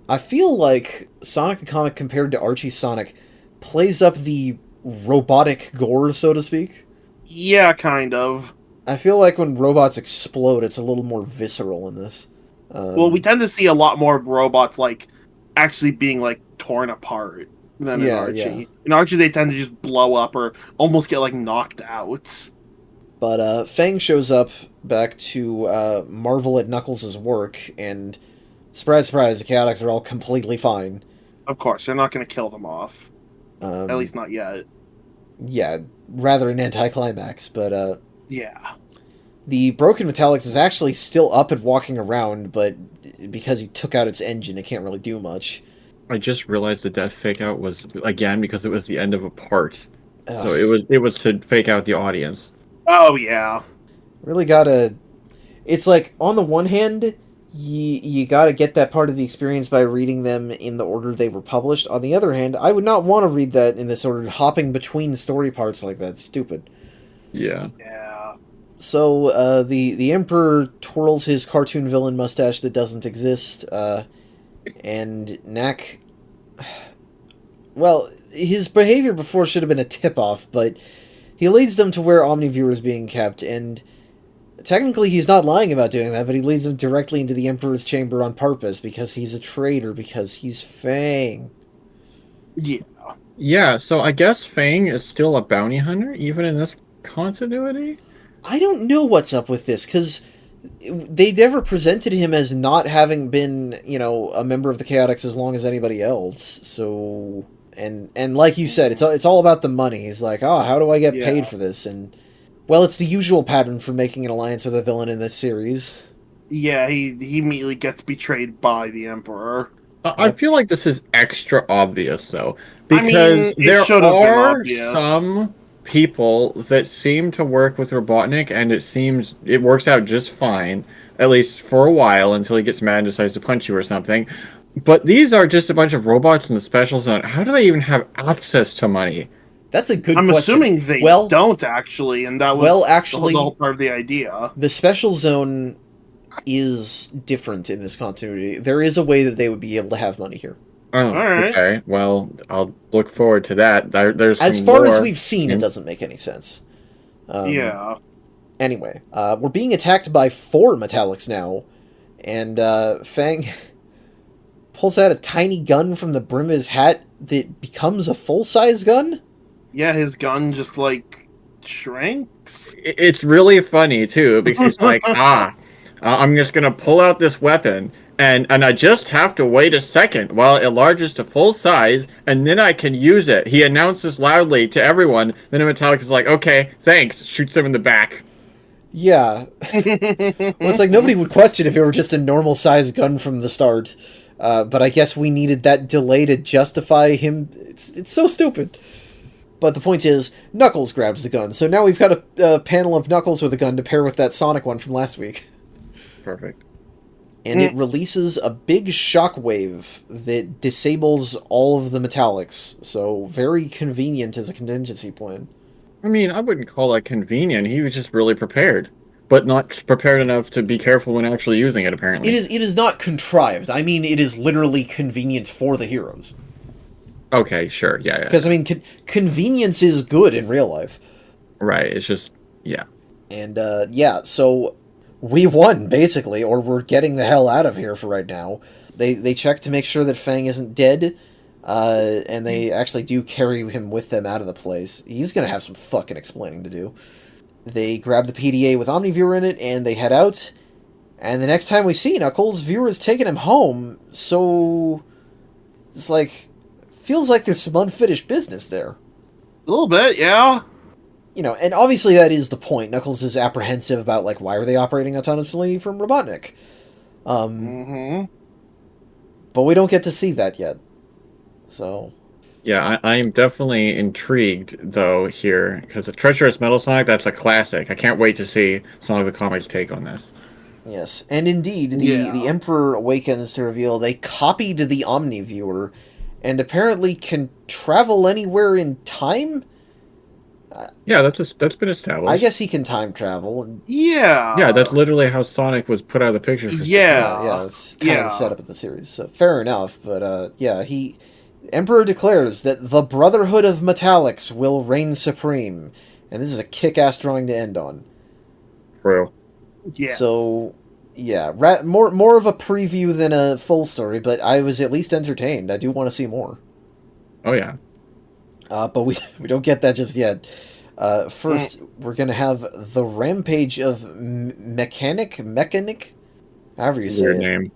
I feel like Sonic the Comic compared to Archie Sonic plays up the robotic gore, so to speak. Yeah, kind of. I feel like when robots explode, it's a little more visceral in this. Well, we tend to see a lot more of robots, like, actually being, like, torn apart than in Archie. Yeah. In Archie, they tend to just blow up or almost get, like, knocked out. But Fang shows up back to marvel at Knuckles' work, and surprise, surprise, the Chaotix are all completely fine. Of course, they're not going to kill them off. At least not yet. Yeah, rather an anticlimax, but yeah. The broken Metallix is actually still up and walking around, but because he took out its engine, it can't really do much. I just realized the death fake out was, again, because it was the end of a part. Ugh. So it was to fake out the audience. Oh, yeah. Really gotta... It's like, on the one hand, you gotta get that part of the experience by reading them in the order they were published. On the other hand, I would not want to read that in this order, hopping between story parts like that. It's stupid. Yeah. Yeah. So, the Emperor twirls his cartoon villain mustache that doesn't exist, and Knack... Well, his behavior before should have been a tip-off, but he leads them to where Omniviewer is being kept, and technically he's not lying about doing that, but he leads them directly into the Emperor's chamber on purpose, because he's a traitor, because he's Fang. Yeah. Yeah, so I guess Fang is still a bounty hunter, even in this continuity? I don't know what's up with this, because they never presented him as not having been, you know, a member of the Chaotix as long as anybody else, so... And like you said, it's all about the money. He's like, oh, how do I get paid for this? And, well, it's the usual pattern for making an alliance with a villain in this series. Yeah, he immediately gets betrayed by the Emperor. I feel like this is extra obvious, though, because there are some people that seem to work with Robotnik, and it works out just fine, at least for a while, until he gets mad and decides to punch you or something. But these are just a bunch of robots in the special zone. How do they even have access to money? That's a good question. I'm assuming they don't, actually, and that was the whole part of the idea. The special zone is different in this continuity. There is a way that they would be able to have money here. Oh, all right. Okay. Well, I'll look forward to that. There's as far as we've seen, it doesn't make any sense. Yeah. Anyway, we're being attacked by 4 Metallix now, and Fang pulls out a tiny gun from the brim of his hat that becomes a full-size gun? Yeah, his gun just, like, shrinks. It's really funny, too, because, like, I'm just gonna pull out this weapon, and I just have to wait a second while it enlarges to full size, and then I can use it. He announces loudly to everyone, then a Metallix is like, okay, thanks, shoots him in the back. Yeah. Well, it's like nobody would question if it were just a normal-sized gun from the start. But I guess we needed that delay to justify him. It's so stupid. But the point is, Knuckles grabs the gun. So now we've got a panel of Knuckles with a gun to pair with that Sonic one from last week. Perfect. And it releases a big shockwave that disables all of the Metallix. So very convenient as a contingency plan. I mean, I wouldn't call it convenient. He was just really prepared. but not prepared enough to be careful when actually using it, apparently. It is not contrived. I mean, it is literally convenient for the heroes. Okay, sure, yeah. Because, I mean, convenience is good in real life. Right, it's just, yeah. And, so we won, basically, or we're getting the hell out of here for right now. They check to make sure that Fang isn't dead, and they actually do carry him with them out of the place. He's gonna have some fucking explaining to do. They grab the PDA with OmniViewer in it, and they head out. And the next time we see Knuckles, Viewer is taking him home, so it's like, feels like there's some unfinished business there. A little bit, yeah. And obviously that is the point. Knuckles is apprehensive about, like, why are they operating autonomously from Robotnik? But we don't get to see that yet. So... Yeah, I'm definitely intrigued, though, here, because the Treacherous Metal Sonic, that's a classic. I can't wait to see Sonic the Comics' take on this. Yes, and indeed, the Emperor awakens to reveal they copied the OmniViewer, and apparently can travel anywhere in time? Yeah, that's been established. I guess he can time travel. Yeah. Yeah, that's literally how Sonic was put out of the picture. Yeah, it's kind of the setup of the series. So fair enough, but Emperor declares that the Brotherhood of Metallix will reign supreme, and this is a kick-ass drawing to end on. True. Yes. So, yeah, more of a preview than a full story, but I was at least entertained. I do want to see more. Oh, yeah. But we don't get that just yet. First, we're going to have the Rampage of Mekanik? However you say Weird it. name.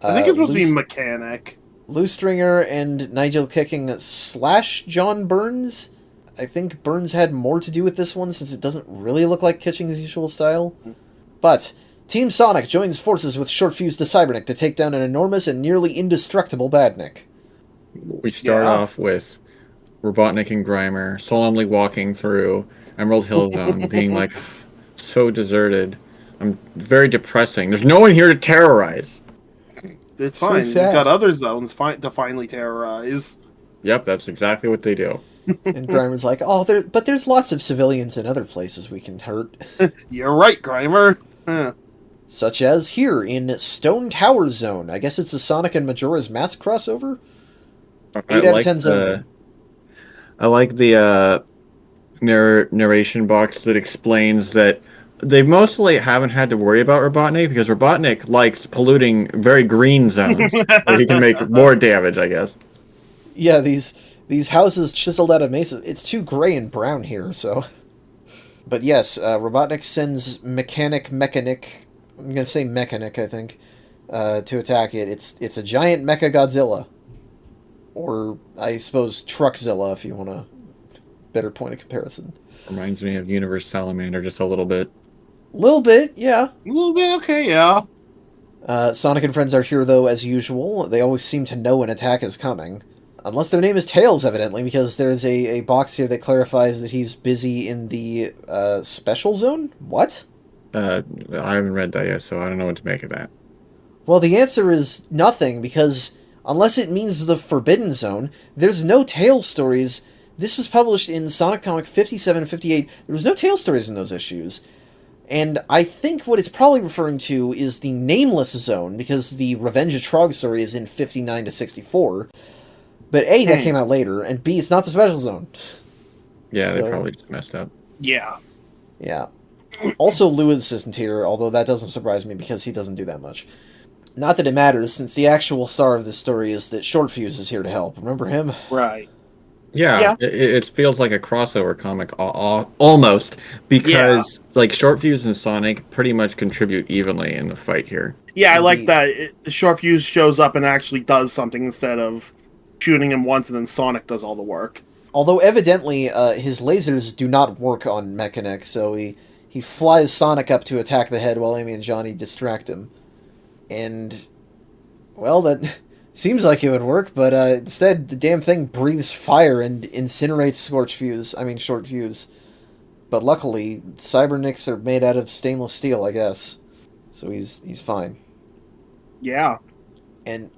I think it's supposed to be Mechanic. Lou Stringer and Nigel kicking / John Burns. I think Burns had more to do with this one since it doesn't really look like Kitching's usual style. But Team Sonic joins forces with Short Fuse to Cybernik to take down an enormous and nearly indestructible Badnik. We start off with Robotnik and Grimer solemnly walking through Emerald Hill Zone, being like, so deserted. I'm very depressing. There's no one here to terrorize. It's fine. We've got other zones to finally terrorize. Yep, that's exactly what they do. And Grimer's like, but there's lots of civilians in other places we can hurt. You're right, Grimer. Huh. Such as here in Stone Tower Zone. I guess it's a Sonic and Majora's Mask crossover? 8 out of 10 zone. I like the narration box that explains that they mostly haven't had to worry about Robotnik because Robotnik likes polluting very green zones where he can make more damage, I guess. Yeah, these houses chiseled out of mesas. It's too gray and brown here, so... But yes, Robotnik sends Mekanik, I'm going to say Mekanik, I think, to attack it. It's a giant Mecha Godzilla. Or, I suppose, Truckzilla, if you want a better point of comparison. Reminds me of Universe Salamander just a little bit. Little bit, yeah. A little bit, okay, yeah. Sonic and friends are here, though, as usual. They always seem to know an attack is coming. Unless their name is Tails, evidently, because there's a box here that clarifies that he's busy in the special zone? What? I haven't read that yet, so I don't know what to make of that. Well, the answer is nothing, because unless it means the Forbidden Zone, there's no Tails stories. This was published in Sonic Comic 57 and 58. There was no Tails stories in those issues. And I think what it's probably referring to is the Nameless Zone, because the Revenge of Trog story is in 59 to 64. But A, that came out later, and B, it's not the Special Zone. Yeah, they probably just messed up. Yeah. Yeah. Also, Lewis isn't here, although that doesn't surprise me because he doesn't do that much. Not that it matters, since the actual star of this story is that Short Fuse is here to help. Remember him? Right. Yeah. It feels like a crossover comic almost, because like Short Fuse and Sonic pretty much contribute evenly in the fight here. Yeah, I like that. Short Fuse shows up and actually does something instead of shooting him once and then Sonic does all the work. Although evidently his lasers do not work on Mekanik, so he flies Sonic up to attack the head while Amy and Johnny distract him. And, well, that seems like it would work, but instead the damn thing breathes fire and incinerates Short Fuse. But luckily, Cyberniks are made out of stainless steel, I guess. So he's fine. Yeah. And,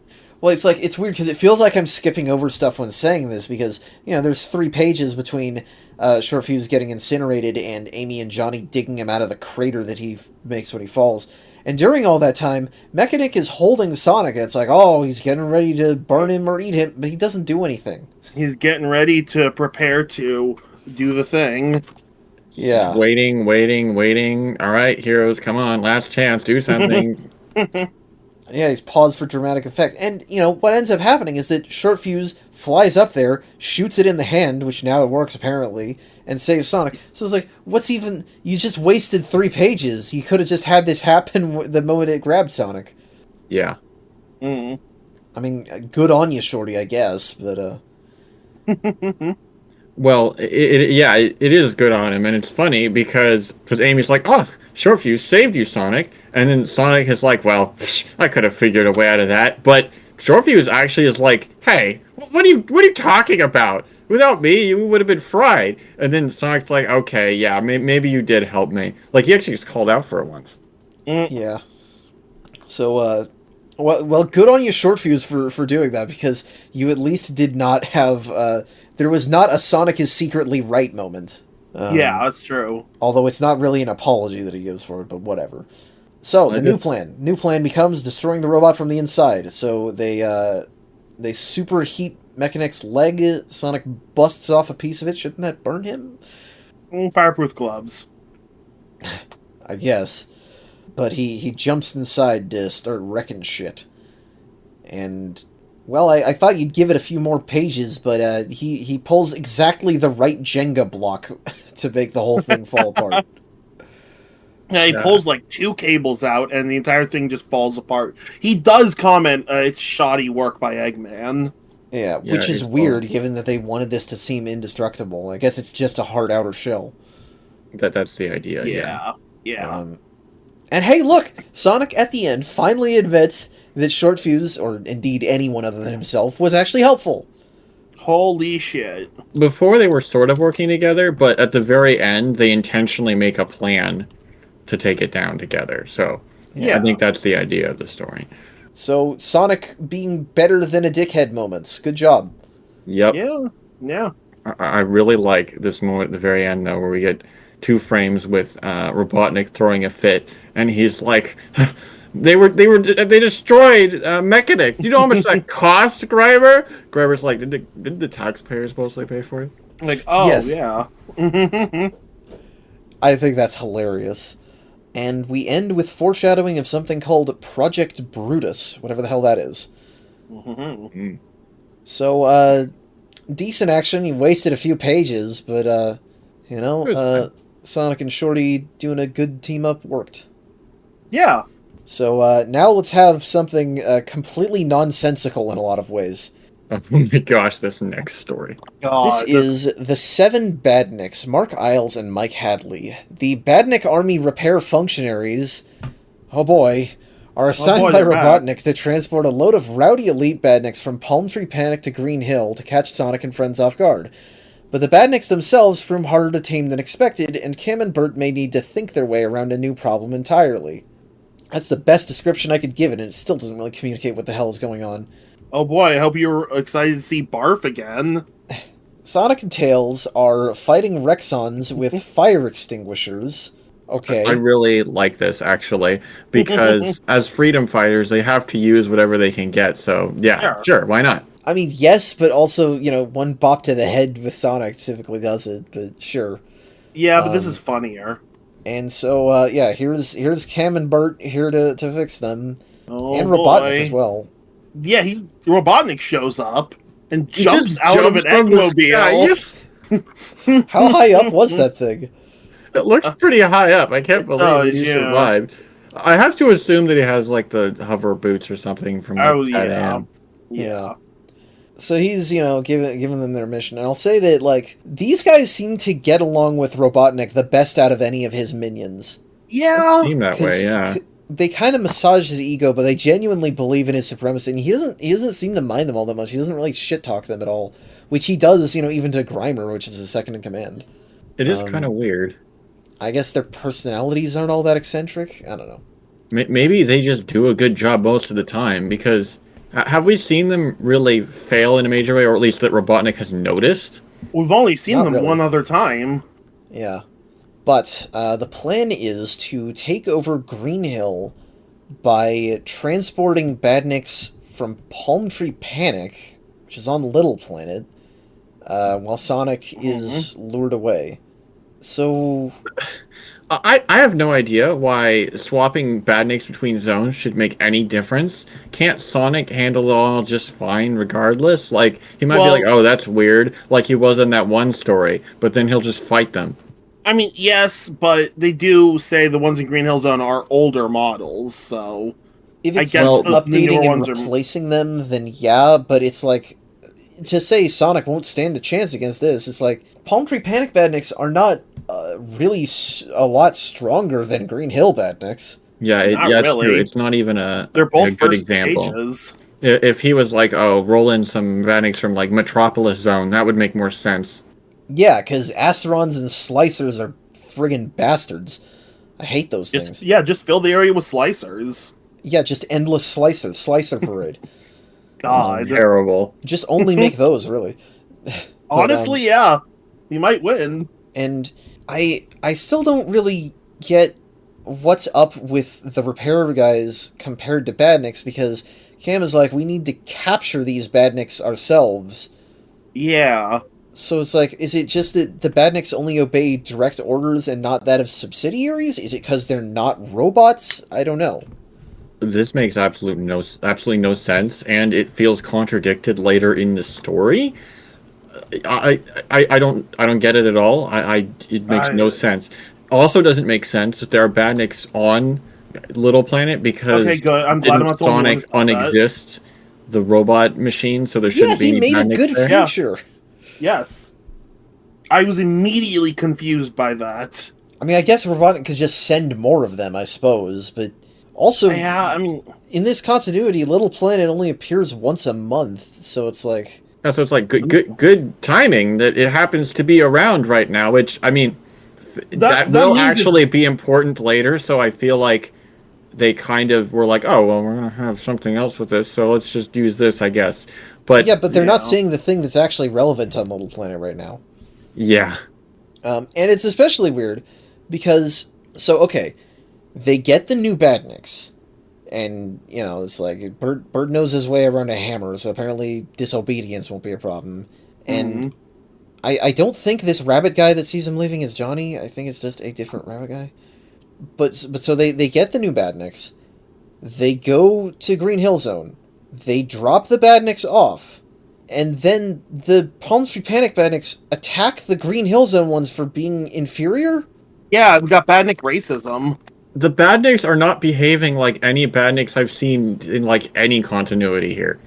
Well, it's weird because it feels like I'm skipping over stuff when saying this because, there's 3 pages between Short Fuse getting incinerated and Amy and Johnny digging him out of the crater that he makes when he falls. And during all that time, Mekanik is holding Sonic, and it's like, oh, he's getting ready to burn him or eat him, but he doesn't do anything. He's getting ready to prepare to do the thing. Yeah. Just waiting. All right, heroes, come on, last chance, do something. Yeah, he's paused for dramatic effect. And, what ends up happening is that Short Fuse flies up there, shoots it in the hand, which now it works apparently, and saves Sonic. So it's like, you just wasted 3 pages. You could have just had this happen the moment it grabbed Sonic. Yeah. Mm. I mean, good on you, Shorty, I guess, but, Well, it is good on him, and it's funny because Amy's like, oh, Short Fuse saved you, Sonic, and then Sonic is like, well, I could have figured a way out of that, but Short Fuse actually is like, hey, what are you talking about? Without me, you would have been fried. And then Sonic's like, okay, yeah, maybe you did help me. Like, he actually just called out for it once. yeah. So, well, good on you, Short Fuse, for doing that, because you at least did not have, there was not a Sonic is secretly right moment. Yeah, that's true. Although it's not really an apology that he gives for it, but whatever. So, the new plan becomes destroying the robot from the inside. So, they superheat Mekanik's leg, Sonic busts off a piece of it. Shouldn't that burn him? Fireproof gloves. I guess. But he jumps inside to start wrecking shit. And, well, I thought you'd give it a few more pages, but he pulls exactly the right Jenga block to make the whole thing fall apart. Yeah, he pulls like 2 cables out, and the entire thing just falls apart. He does comment, it's shoddy work by Eggman. Yeah, which is weird, given that they wanted this to seem indestructible. I guess it's just a hard outer shell. That's the idea, Yeah. And hey, look! Sonic, at the end, finally admits that Short Fuse, or indeed anyone other than himself, was actually helpful. Holy shit. Before they were sort of working together, but at the very end, they intentionally make a plan to take it down together. So, yeah. I think that's the idea of the story. So, Sonic being better than a dickhead moments. Good job. Yep. Yeah. I really like this moment at the very end, though, where we get 2 frames with Robotnik throwing a fit, and he's like, they destroyed Mekanik. You know how much that cost, Greiber? Greiber's like, did the taxpayers mostly pay for it? Like, oh, yes. Yeah. I think that's hilarious. And we end with foreshadowing of something called Project Brutus, whatever the hell that is. Mm-hmm. So, decent action. You wasted a few pages, but, Sonic and Shorty doing a good team-up worked. Yeah. So, now let's have something completely nonsensical in a lot of ways. Oh my gosh, this next story. This is the Seven Badniks, Mark Isles and Mike Hadley. The Badnik Army repair functionaries, oh boy, are assigned by Robotnik to transport a load of rowdy elite Badniks from Palm Tree Panic to Green Hill to catch Sonic and friends off guard. But the Badniks themselves prove harder to tame than expected, and Cam and Bert may need to think their way around a new problem entirely. That's the best description I could give it, and it still doesn't really communicate what the hell is going on. Oh boy, I hope you're excited to see Barf again. Sonic and Tails are fighting Rexons with fire extinguishers. Okay. I really like this, actually, because as freedom fighters, they have to use whatever they can get, so yeah, sure, why not? I mean, yes, but also, one bop to the head with Sonic typically does it, but sure. Yeah, but this is funnier. And so, here's Cam and Bert here to fix them. Oh, and Robotnik as well. Yeah, Robotnik shows up and jumps out of an Eggmobile. How high up was that thing? It looks pretty high up. I can't believe he survived. I have to assume that he has, like, the hover boots or something from Yeah. So he's, giving them their mission. And I'll say that, like, these guys seem to get along with Robotnik the best out of any of his minions. Yeah. It seemed that way, yeah. They kind of massage his ego, but they genuinely believe in his supremacy, and he doesn't seem to mind them all that much. He doesn't really shit-talk them at all, which he does, even to Grimer, which is his second in command. It is kind of weird. I guess their personalities aren't all that eccentric? I don't know. Maybe they just do a good job most of the time, because Have we seen them really fail in a major way, or at least that Robotnik has noticed? We've only seen Not them really. one other time. Yeah. But the plan is to take over Green Hill by transporting Badniks from Palm Tree Panic, which is on Little Planet, while Sonic is lured away. So I have no idea why swapping Badniks between zones should make any difference. Can't Sonic handle it all just fine regardless? Like, he might be like, oh, that's weird, like he was in that one story, but then he'll just fight them. I mean, yes, but they do say the ones in Green Hill Zone are older models, so if I it's guess just the newer updating and ones are- replacing them, then yeah, but it's like, to say Sonic won't stand a chance against this, it's like, Palm Tree Panic Badniks are not really a lot stronger than Green Hill Badniks. Yeah, Not yeah, it's really. true. It's not even they're both a good first example. stages. If he was like, oh, roll in some Badniks from like Metropolis Zone, that would make more sense. Yeah, because Asterons and Slicers are friggin' bastards. I hate those things. Just fill the area with slicers. Yeah, just endless Slicer parade. God. Terrible. Just only make those, really. Honestly, yeah. You might win. And I still don't really get what's up with the repair guys compared to Badniks, because Cam is like, we need to capture these Badniks ourselves. Yeah. So it's like, is it just that the Badniks only obey direct orders and not that of subsidiaries? Is it because they're not robots? I don't know. This makes absolutely no sense, and it feels contradicted later in the story. I don't get it at all. It makes no sense. Also, doesn't make sense that there are Badniks on Little Planet, because Okay, good. I'm glad I'm not the only Sonic one who thought that. unexist the robot machine, so there Yeah, shouldn't be he any made a Badniks good there. future. Yes. I was immediately confused by that. I mean, I guess Robotnik could just send more of them, I suppose, but also, Yeah, I mean, in this continuity, Little Planet only appears once a month, so it's like... Yeah, so it's like good timing that it happens to be around right now, which, I mean, that will means actually be important later, so I feel like they kind of were like, oh, well, we're going to have something else with this, so let's just use this, I guess. But Yeah, but they're not Yeah. saying the thing that's actually relevant on Little Planet right now. yeah. And it's especially weird because, so, okay, they get the new Badniks, and, you know, it's like, Bird knows his way around a hammer, so apparently disobedience won't be a problem. And I don't think this rabbit guy that sees him leaving is Johnny. I think it's just a different rabbit guy. But so they get the new Badniks, they go to Green Hill Zone, they drop the Badniks off, and then the Palm Tree Panic Badniks attack the Green Hill Zone ones for being inferior? yeah, we got Badnik racism. The Badniks are not behaving like any Badniks I've seen in, like, any continuity here.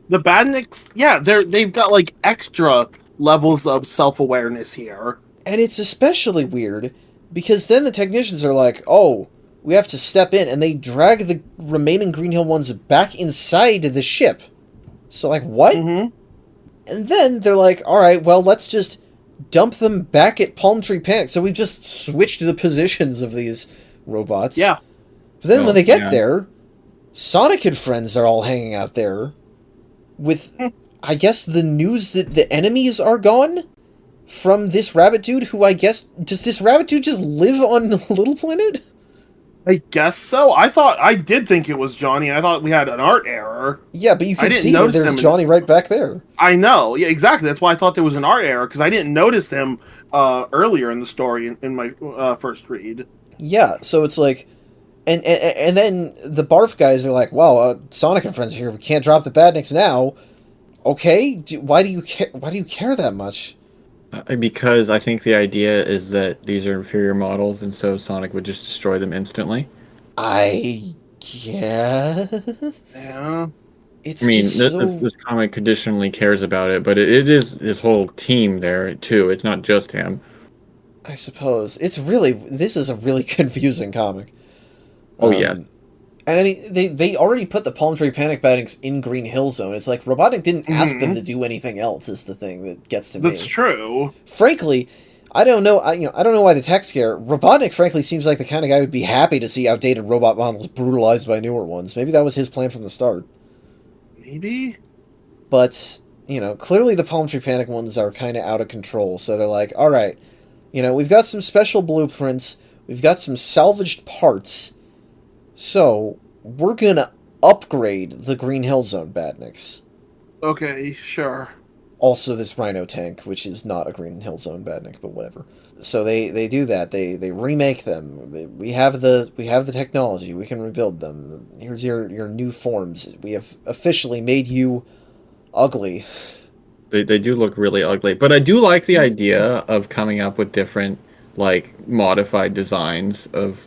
The Badniks, yeah, they've got like extra levels of self-awareness here. And it's especially weird because then the technicians are like, oh, we have to step in, and they drag the remaining Green Hill ones back inside the ship. So, like, what? Mm-hmm. And then they're like, alright, well, let's just dump them back at Palm Tree Panic. So we just switched the positions of these robots. Yeah. But then Oh, when they get yeah. there, Sonic and friends are all hanging out there with, I guess, the news that the enemies are gone from this rabbit dude, who I guess, does this rabbit dude just live on Little Planet? I guess so. I did think it was Johnny. I thought we had an art error. Yeah, but you I can didn't see that notice there's him in- Johnny right back there. I know. Yeah, exactly. That's why I thought there was an art error, because I didn't notice him earlier in the story in my first read. Yeah, so it's like, and then the Barf guys are like, "Wow, Sonic and friends are here. We can't drop the Badniks now." Okay, why do you care? Why do you care that much? Because I think the idea is that these are inferior models, and so Sonic would just destroy them instantly. I guess Yeah. it's I mean, just this, so... this comic traditionally cares about it, but it is his whole team there, too. It's not just him. I suppose this is a really confusing comic. Oh, yeah. And I mean, they already put the Palm Tree Panic Badniks in Green Hill Zone. It's like Robotnik didn't ask them to do anything else. Is the thing that gets to me. That's true. Frankly, I don't know. I don't know why the text care. Robotnik, frankly, seems like the kind of guy who'd be happy to see outdated robot models brutalized by newer ones. Maybe that was his plan from the start. Maybe? But, clearly the Palm Tree Panic ones are kind of out of control, so they're like, alright, we've got some special blueprints, we've got some salvaged parts, so we're gonna upgrade the Green Hill Zone Badniks. Okay, sure. Also this Rhino tank, which is not a Green Hill Zone Badnik, but whatever. So they do that. They remake them. We have the technology. We can rebuild them. Here's your new forms. We have officially made you ugly. They do look really ugly, but I do like the idea of coming up with different, like, modified designs of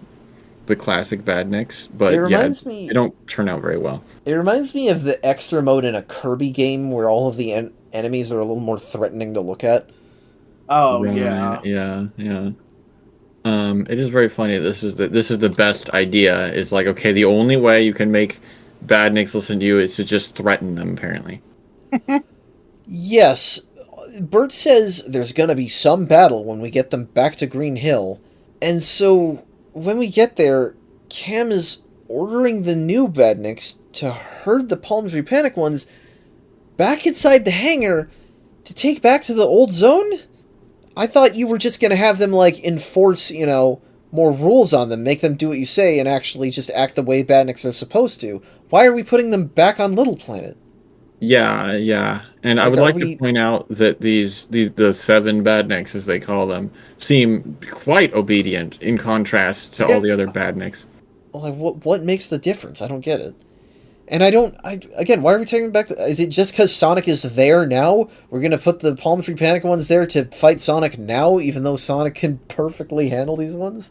the classic Badniks. But It reminds me. they don't turn out very well. It reminds me of the extra mode in a Kirby game where all of the enemies are a little more threatening to look at. Oh, Right, yeah. yeah. It is very funny. This is the best idea. Is like, okay, the only way you can make Badniks listen to you is to just threaten them. Apparently, Yes, Bert says there's gonna be some battle when we get them back to Green Hill, and so when we get there, Cam is ordering the new Badniks to herd the Palm Tree Panic ones back inside the hangar to take back to the old zone? I thought you were just gonna have them, like, enforce, more rules on them, make them do what you say, and actually just act the way Badniks are supposed to. Why are we putting them back on Little Planet? yeah. And I Like, would are like we- to point out that the Seven Badniks, as they call them, seem quite obedient in contrast to all the other Badniks. Like, what makes the difference? I don't get it. And again, why are we taking them back to... Is it just because Sonic is there now? We're going to put the Palm Tree Panic ones there to fight Sonic now, even though Sonic can perfectly handle these ones?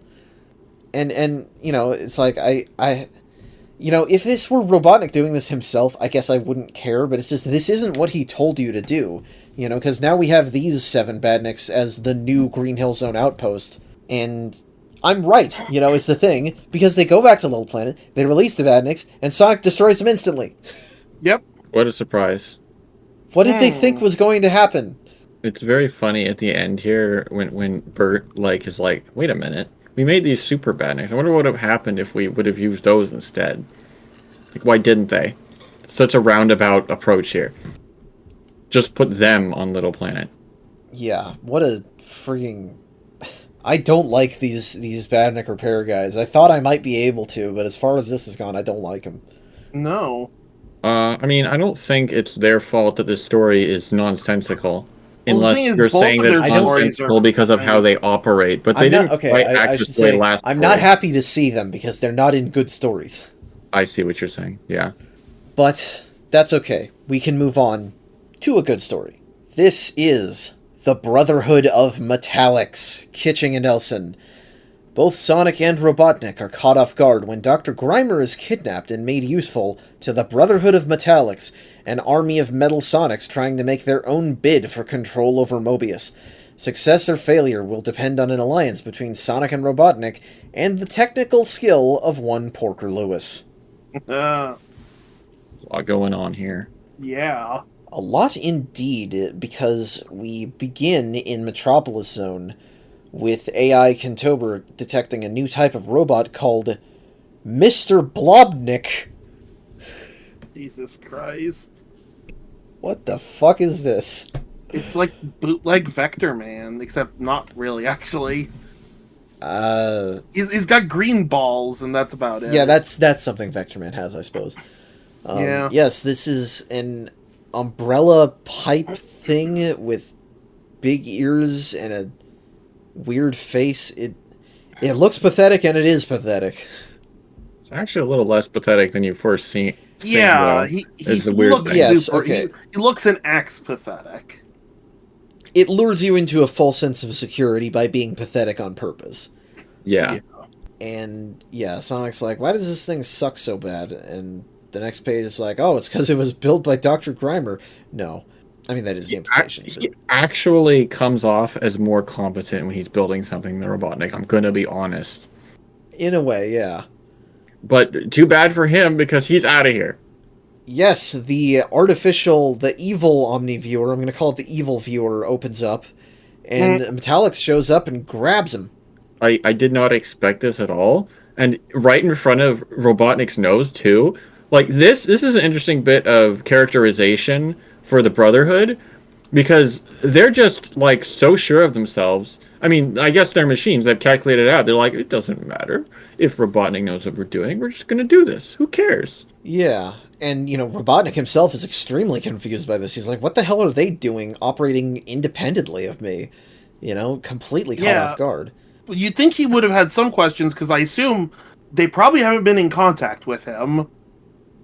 And it's like, if this were Robotnik doing this himself, I guess I wouldn't care, but it's just, this isn't what he told you to do. Because now we have these 7 Badniks as the new Green Hill Zone outpost, and I'm right, it's the thing, because they go back to Little Planet, they release the Badniks, and Sonic destroys them instantly. Yep. What a surprise! What did they think was going to happen? It's very funny at the end here when Bert is like, wait a minute, we made these super Badniks. I wonder what would have happened if we would have used those instead. Like, why didn't they? Such a roundabout approach here. Just put them on Little Planet. Yeah, what a freaking... I don't like these Badnik repair guys. I thought I might be able to, but as far as this has gone, I don't like them. No. I mean, I don't think it's their fault that this story is nonsensical. Well, Unless thing is, you're both saying of that their it's stories nonsensical are because of how they operate. But they didn't quite I act should this way say, last I'm story. not happy to see them, because they're not in good stories. I see what you're saying, yeah. But that's okay. We can move on to a good story. This is the Brotherhood of Metallix, Kitching and Nelson. Both Sonic and Robotnik are caught off guard when Dr. Grimer is kidnapped and made useful to the Brotherhood of Metallix, an army of metal Sonics trying to make their own bid for control over Mobius. Success or failure will depend on an alliance between Sonic and Robotnik and the technical skill of one Porker Lewis. Uh, There's a lot going on here. yeah. A lot indeed, because we begin in Metropolis Zone with AI Kentober detecting a new type of robot called Mr. Blobnik. Jesus Christ. What the fuck is this? It's like bootleg Vector Man, except not really, actually. He's got green balls, and that's about it. Yeah, that's something Vectorman has, I suppose. Yeah. Yes, this is an umbrella pipe thing with big ears and a weird face. It looks pathetic, and it is pathetic. It's actually a little less pathetic than you first seen. Yeah, he It's a weird looks thing. Yes, super. okay. He looks and acts pathetic. It lures you into a false sense of security by being pathetic on purpose. Yeah. And yeah, Sonic's like, why does this thing suck so bad? And the next page is like, oh, it's because it was built by Dr. Grimer. No. I mean, that is the implication. He actually comes off as more competent when he's building something than Robotnik. I'm going to be honest. In a way, yeah. But too bad for him because he's out of here. Yes, the evil Omni-Viewer, I'm going to call it the evil viewer, opens up, and Metallix shows up and grabs him. I did not expect this at all. And right in front of Robotnik's nose, too, Like this is an interesting bit of characterization for the Brotherhood because they're just like so sure of themselves. I mean, I guess they're machines. They've calculated it out. They're like, it doesn't matter if Robotnik knows what we're doing. We're just going to do this. Who cares? Yeah, and Robotnik himself is extremely confused by this. He's like, "What the hell are they doing, operating independently of me?" Completely caught off guard. You'd think he would have had some questions, because I assume they probably haven't been in contact with him,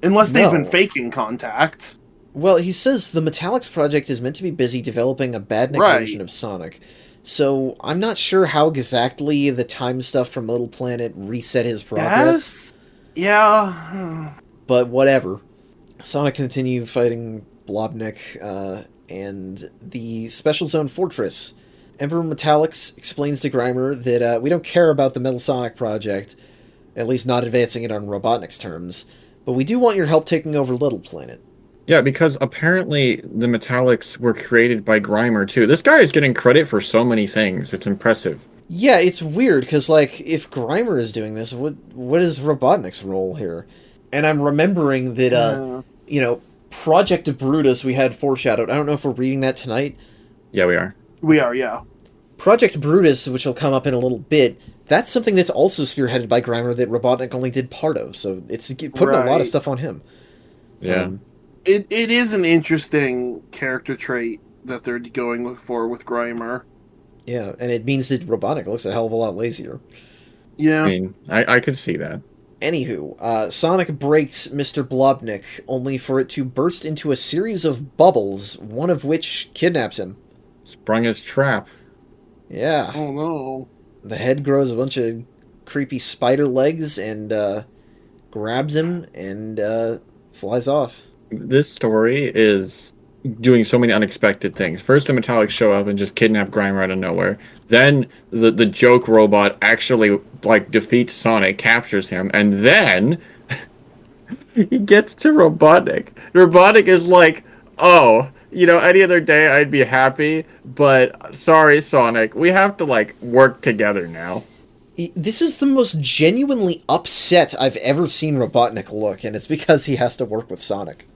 unless they've been faking contact. Well, he says the Metallix project is meant to be busy developing a Badnik version of Sonic, so I'm not sure how exactly the time stuff from Little Planet reset his progress. Yeah. But whatever. Sonic continued fighting Blobnik and the Special Zone Fortress. Emperor Metallix explains to Grimer that we don't care about the Metal Sonic project, at least not advancing it on Robotnik's terms, but we do want your help taking over Little Planet. Yeah, because apparently the Metallix were created by Grimer too. This guy is getting credit for so many things. It's impressive. Yeah, it's weird, because, like, if Grimer is doing this, what is Robotnik's role here? And I'm remembering that, Project Brutus we had foreshadowed. I don't know if we're reading that tonight. Yeah, we are. We are, yeah. Project Brutus, which will come up in a little bit, that's something that's also spearheaded by Grimer that Robotnik only did part of, so it's putting a lot of stuff on him. Yeah. It is an interesting character trait that they're going for with Grimer. Yeah, and it means that Robotnik looks a hell of a lot lazier. Yeah. I mean, I could see that. Anywho, Sonic breaks Mr. Blobnik, only for it to burst into a series of bubbles, one of which kidnaps him. Sprung his trap. Yeah. Oh no. The head grows a bunch of creepy spider legs and grabs him and flies off. This story is doing so many unexpected things. First, the Metallics show up and just kidnap Grimer out of nowhere. Then the joke robot actually defeats Sonic, captures him, and then he gets to Robotnik. Robotnik is like, "Oh, any other day I'd be happy, but sorry, Sonic, we have to work together now." This is the most genuinely upset I've ever seen Robotnik look, and it's because he has to work with Sonic.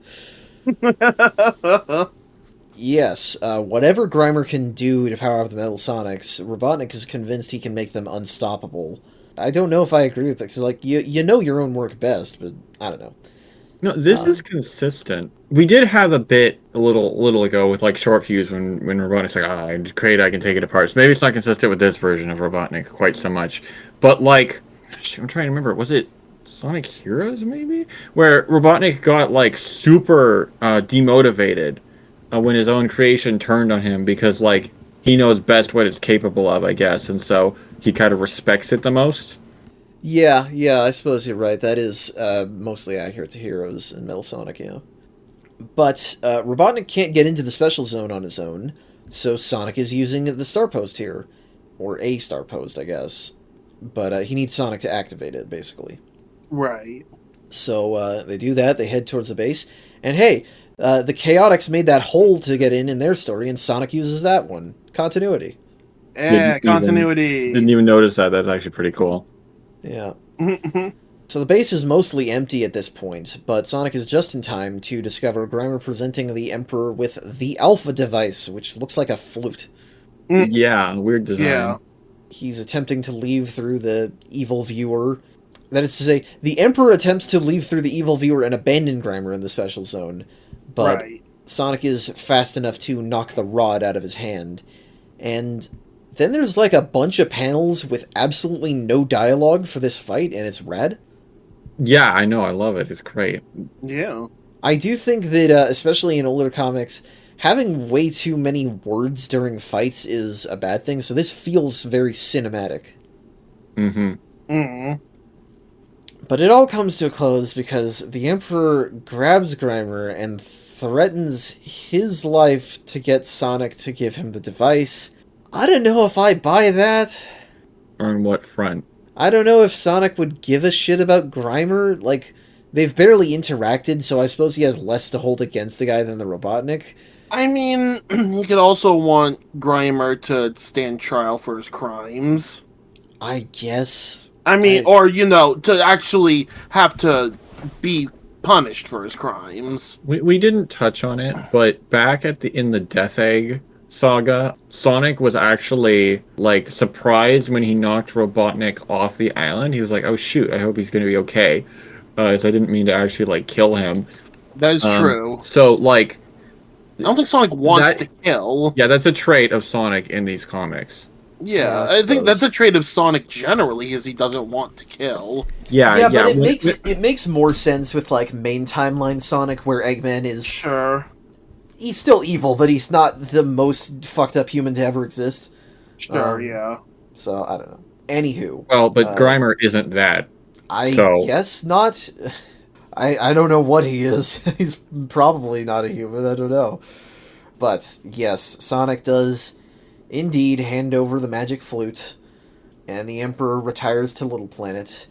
Yes, whatever Grimer can do to power up the Metal Sonics, Robotnik is convinced he can make them unstoppable. I don't know if I agree with that, because, you know your own work best, but I don't know. No, this is consistent. We did have a bit a little ago with short fuse when Robotnik's I can take it apart. So maybe it's not consistent with this version of Robotnik quite so much. But I'm trying to remember, was it Sonic Heroes maybe? Where Robotnik got super demotivated when his own creation turned on him because he knows best what it's capable of, I guess, and so he kind of respects it the most. Yeah, I suppose you're right. That is mostly accurate to Heroes and Metal Sonic, yeah. But Robotnik can't get into the Special Zone on his own, so Sonic is using the Star Post here. Or a Star Post, I guess. But he needs Sonic to activate it, basically. Right. So they do that, they head towards the base, and hey, the Chaotix made that hole to get in their story, and Sonic uses that one. Continuity. Yeah, continuity. Didn't even notice that. That's actually pretty cool. Yeah. So the base is mostly empty at this point, but Sonic is just in time to discover Grimer presenting the Emperor with the Alpha device, which looks like a flute. Yeah, weird design. Yeah. He's attempting to leave through the evil viewer. That is to say, the Emperor attempts to leave through the evil viewer and abandon Grimer in the Special Zone, but Sonic is fast enough to knock the rod out of his hand. And then there's a bunch of panels with absolutely no dialogue for this fight, and it's rad. Yeah, I know. I love it. It's great. Yeah. I do think that, especially in older comics, having way too many words during fights is a bad thing, so this feels very cinematic. Mm-hmm. Mm-hmm. But it all comes to a close because the Emperor grabs Grimer and threatens his life to get Sonic to give him the device. I don't know if I buy that. On what front? I don't know if Sonic would give a shit about Grimer. They've barely interacted, so I suppose he has less to hold against the guy than the Robotnik. I mean, he could also want Grimer to stand trial for his crimes. I guess. I mean, or, to actually have to be punished for his crimes. We didn't touch on it, but back in the Death Egg saga, Sonic was actually like surprised when he knocked Robotnik off the island. He was like, "Oh shoot, I hope he's gonna be okay," as I didn't mean to actually like kill him. That is true. So like, I don't think Sonic wants to kill. Yeah, that's a trait of Sonic in these comics. Yeah, I think that's a trait of Sonic generally, is he doesn't want to kill. Yeah, but it makes more sense with like main timeline Sonic, where Eggman is he's still evil, but he's not the most fucked up human to ever exist. Yeah. So I don't know. Anywho, well, but Grimer isn't that. I guess not. I don't know what he is. He's probably not a human. I don't know. But yes, Sonic does indeed hand over the magic flute, and the Emperor retires to Little Planet,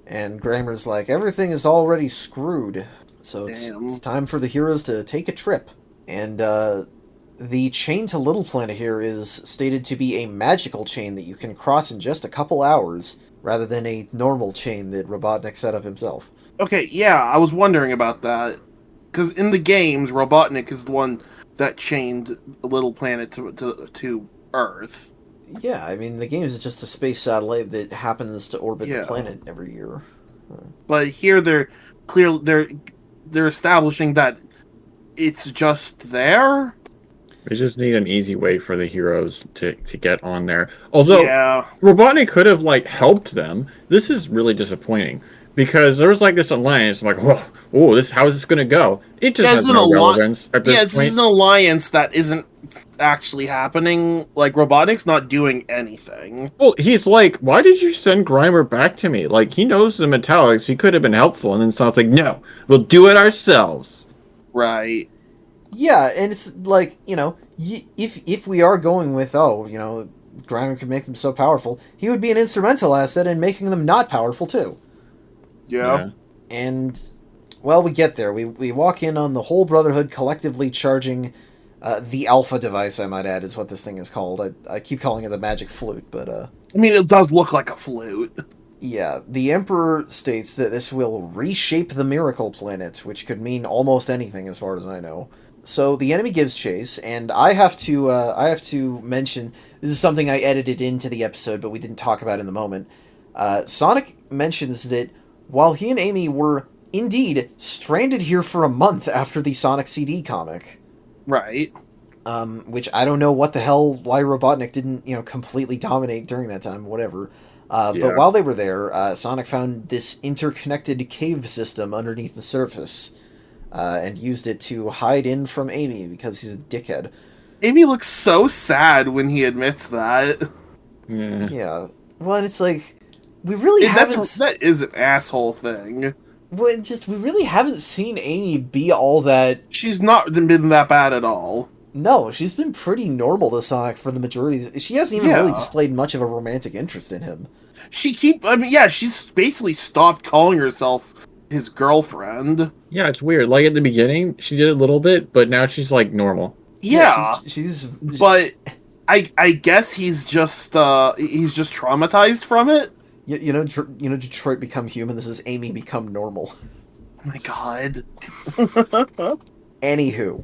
and Grimer's like, everything is already screwed, so it's time for the heroes to take a trip. And the chain to Little Planet here is stated to be a magical chain that you can cross in just a couple hours, rather than a normal chain that Robotnik set up himself. Okay, yeah, I was wondering about that, because in the games, Robotnik is the one that chained Little Planet to Earth. Yeah, I mean, the game is just a space satellite that happens to orbit the planet every year. But here they're establishing that it's just there. We just need an easy way for the heroes to get on there. Although Robotnik could have like helped them. This is really disappointing. Because there was like this alliance, I'm like, how is this going to go? It just has no relevance at this point. This is an alliance that isn't actually happening. Like, Robotnik's not doing anything. Well, he's like, why did you send Grimer back to me? Like, he knows the Metallix, he could have been helpful. And then Sonic's like, no, we'll do it ourselves. Right. Yeah, and it's like, if we are going with, Grimer could make them so powerful, he would be an instrumental asset in making them not powerful, too. Yeah. And, well, we get there. We walk in on the whole Brotherhood collectively charging the Alpha device, I might add, is what this thing is called. I keep calling it the magic flute, but... I mean, it does look like a flute. Yeah, the Emperor states that this will reshape the Miracle Planet, which could mean almost anything as far as I know. So the enemy gives chase, and I have to mention, this is something I edited into the episode, but we didn't talk about in the moment. Sonic mentions that while he and Amy were indeed stranded here for a month after the Sonic CD comic. Right. Which I don't know why Robotnik didn't, completely dominate during that time, whatever. But while they were there, Sonic found this interconnected cave system underneath the surface, and used it to hide in from Amy because he's a dickhead. Amy looks so sad when he admits that. Yeah. Well, and it's like, we really haven't... That is an asshole thing. Well, we really haven't seen Amy be all that... She's not been that bad at all. No, she's been pretty normal to Sonic for the majority. She hasn't even really displayed much of a romantic interest in him. She's basically stopped calling herself his girlfriend. Yeah, it's weird. Like, at the beginning, she did a little bit, but now she's, like, normal. Yeah. But I guess he's just traumatized from it. Detroit Become Human. This is Amy Become Normal. Oh my god. Anywho,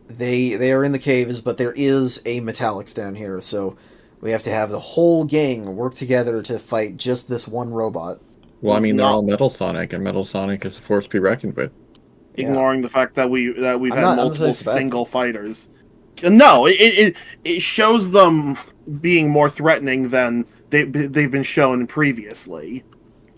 they are in the caves, but there is a Metallix down here, so we have to have the whole gang work together to fight just this one robot. Well, I mean, they're all Metal Sonic, and Metal Sonic is a force to be reckoned with. Ignoring the fact that we've had multiple single fighters. No, it shows them being more threatening than they've been shown previously.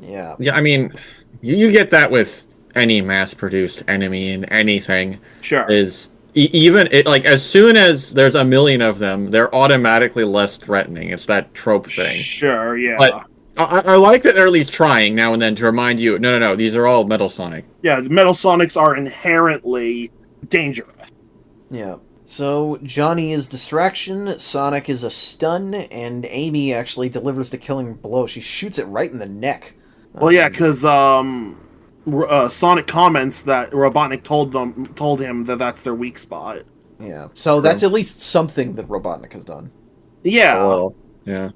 Yeah. Yeah, I mean, you get that with any mass-produced enemy in anything. Sure. As soon as there's a million of them, they're automatically less threatening. It's that trope thing. Sure, yeah. But I like that they're at least trying now and then to remind you, no, these are all Metal Sonic. Yeah, Metal Sonics are inherently dangerous. Yeah. So, Johnny is distraction, Sonic is a stun, and Amy actually delivers the killing blow. She shoots it right in the neck. Well, yeah, because Sonic comments that Robotnik told him that that's their weak spot. Yeah, so that's at least something that Robotnik has done. Yeah. Well, yeah.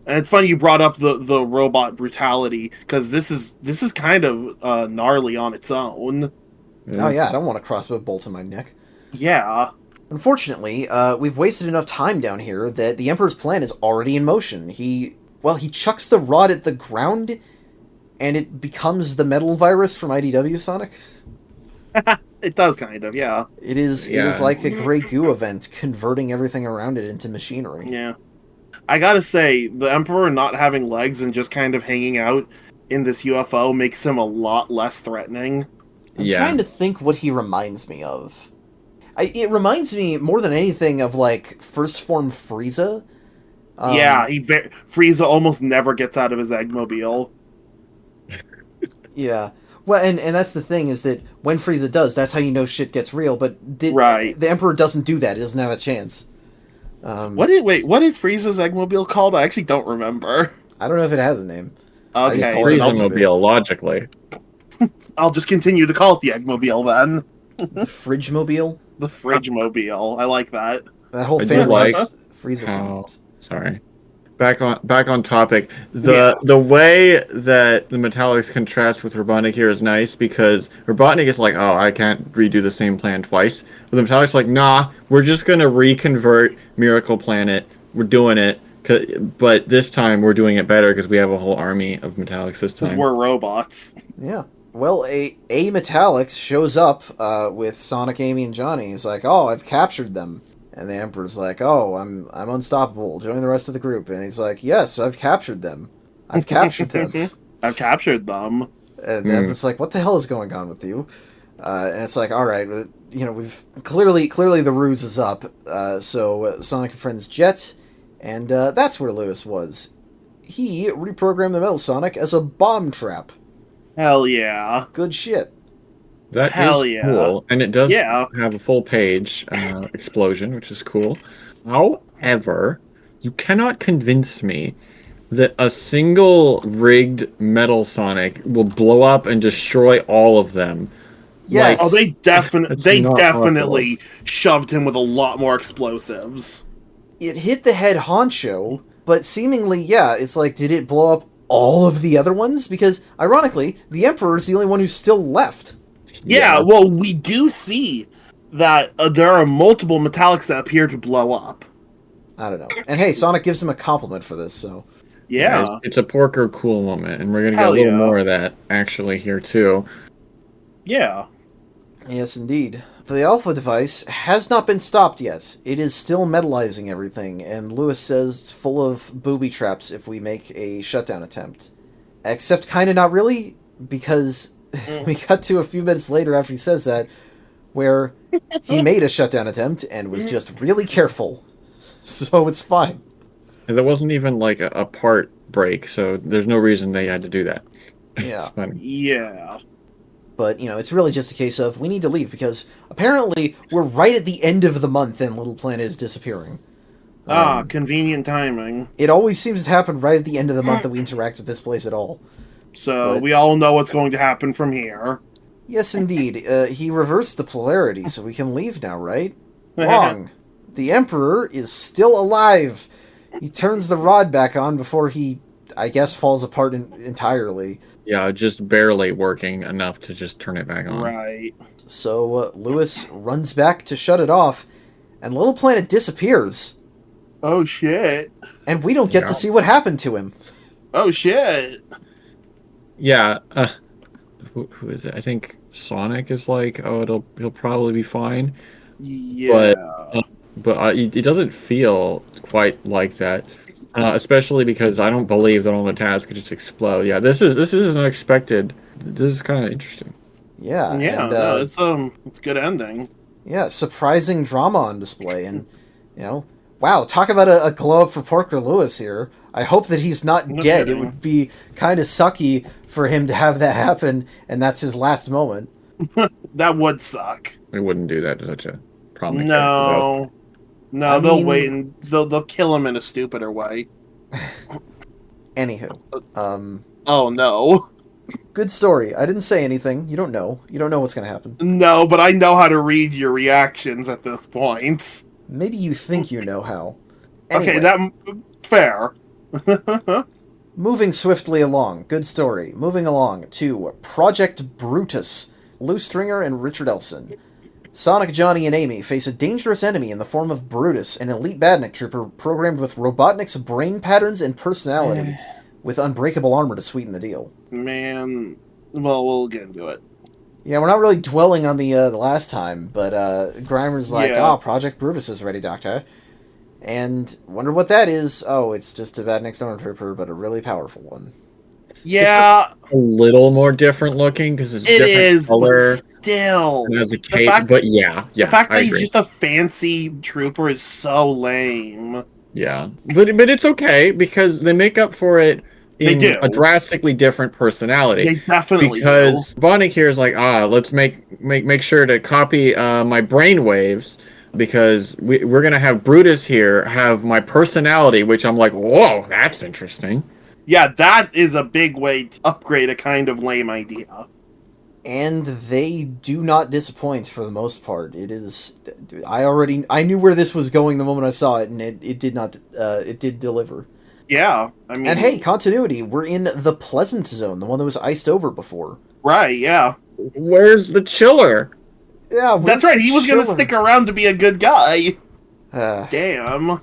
And it's funny you brought up the robot brutality, because this is kind of gnarly on its own. Oh yeah, I don't want a crossbow bolt in my neck. Yeah. Unfortunately, we've wasted enough time down here that the Emperor's plan is already in motion. He chucks the rod at the ground, and it becomes the metal virus from IDW Sonic. It does kind of, yeah. It is like a gray goo event, converting everything around it into machinery. Yeah. I gotta say, the Emperor not having legs and just kind of hanging out in this UFO makes him a lot less threatening. I'm trying to think what he reminds me of. It reminds me more than anything of, like, First Form Frieza. Yeah, Frieza almost never gets out of his Eggmobile. Yeah. Well, and that's the thing, is that when Frieza does, that's how you know shit gets real, but Right. The Emperor doesn't do that. He doesn't have a chance. What is Frieza's Eggmobile called? I actually don't remember. I don't know if it has a name. Okay. Frieza-mobile, logically. I'll just continue to call it the Eggmobile then. The Fridge-mobile? The Fridge-mobile. I like that. That whole I do family like has Frieza how- names. Sorry. Back on topic. The way that the Metallix contrast with Robotnik here is nice, because Robotnik is like, oh, I can't redo the same plan twice. But the Metallix like, nah, we're just gonna reconvert Miracle Planet. We're doing it, but this time we're doing it better because we have a whole army of Metallix this time. We're robots. Yeah. Well, a Metallix shows up with Sonic, Amy, and Johnny. He's like, oh, I've captured them. And the Emperor's like, oh, I'm unstoppable. Join the rest of the group. And he's like, yes, I've captured them. I've captured them. I've captured them. And the Emperor's like, what the hell is going on with you? And it's like, all right, we've clearly the ruse is up. So Sonic and Friends jet, and that's where Lewis was. He reprogrammed the Metal Sonic as a bomb trap. Hell yeah. Good shit. That Hell is yeah. cool, and it does Yeah. have a full page explosion, which is cool. However, you cannot convince me that a single rigged Metal Sonic will blow up and destroy all of them. Yes. Oh, they not definitely shoved him with a lot more explosives. It hit the head honcho, but seemingly, yeah, it's like, did it blow up all of the other ones? Because, ironically, the Emperor's the only one who's still left. Yeah, well, we do see that there are multiple Metallix that appear to blow up. I don't know. And hey, Sonic gives him a compliment for this, so... Yeah. It's a Porker cool moment, and we're going to get Hell a little yeah. more of that, actually, here, too. Yeah. Yes, indeed. The Alpha device has not been stopped yet. It is still metallizing everything, and Lewis says it's full of booby traps if we make a shutdown attempt. Except kinda not really, because we cut to a few minutes later after he says that, where he made a shutdown attempt and was just really careful. So it's fine. And there wasn't even, like, a part break, so there's no reason they had to do that. Yeah. It's funny. Yeah. But, it's really just a case of, we need to leave, because apparently we're right at the end of the month and Little Planet is disappearing. Convenient timing. It always seems to happen right at the end of the month that we interact with this place at all. So But- we all know what's going to happen from here. Yes, indeed. He reversed the polarity, so we can leave now, right? Wrong. The Emperor is still alive. He turns the rod back on before he, I guess, falls apart entirely. Yeah, just barely working enough to just turn it back on. Right. So Lewis runs back to shut it off, and Little Planet disappears. Oh shit. And we don't get Yeah. to see what happened to him. Oh shit. Yeah, who is it? I think Sonic is like, oh, he'll probably be fine. Yeah. But it doesn't feel quite like that, especially because I don't believe that all the tasks could just explode. Yeah, this is unexpected. This is kind of interesting. Yeah. Yeah, and, no, it's a good ending. Yeah, surprising drama on display, and, wow, talk about a glow-up for Porker Lewis here. I hope that he's not No dead. kidding. It would be kind of sucky for him to have that happen, and that's his last moment. That would suck. We wouldn't do that to such a prominent No. No, I they'll mean- wait and they'll kill him in a stupider way. Anywho, Oh no. good story. I didn't say anything. You don't know. You don't know what's going to happen. No, but I know how to read your reactions at this point. Maybe you think you know how. Okay, Anyway, that fair. Moving swiftly along, good story. Moving along to Project Brutus, Lou Stringer and Richard Elson. Sonic, Johnny, and Amy face a dangerous enemy in the form of Brutus, an elite Badnik trooper programmed with Robotnik's brain patterns and personality, with unbreakable armor to sweeten the deal. Man, well, we'll get into it. Yeah, we're not really dwelling on the last time, but Grimer's like, Project Brutus is ready, Doctor. And wonder what that is. Oh, it's just a Badnik Stormtrooper, but a really powerful one. Yeah, a little more different looking because it's it different is, color. but still, And has a cape, but yeah, the fact I that agree. he's just a fancy trooper is so lame. Yeah, but it's okay because they make up for it in a drastically different personality. They definitely because Bonnick here is like, let's make sure to copy my brain waves because we're gonna have Brutus here have my personality, which I'm like, whoa, that's interesting. Yeah, that is a big way to upgrade a kind of lame idea. And they do not disappoint for the most part. It is, I knew where this was going the moment I saw it, and it did deliver. Yeah, I mean, and hey, continuity. We're in the Pleasant Zone, the one that was iced over before. Right? Yeah. Where's the chiller? Yeah, that's right. He was going to stick around to be a good guy. Damn.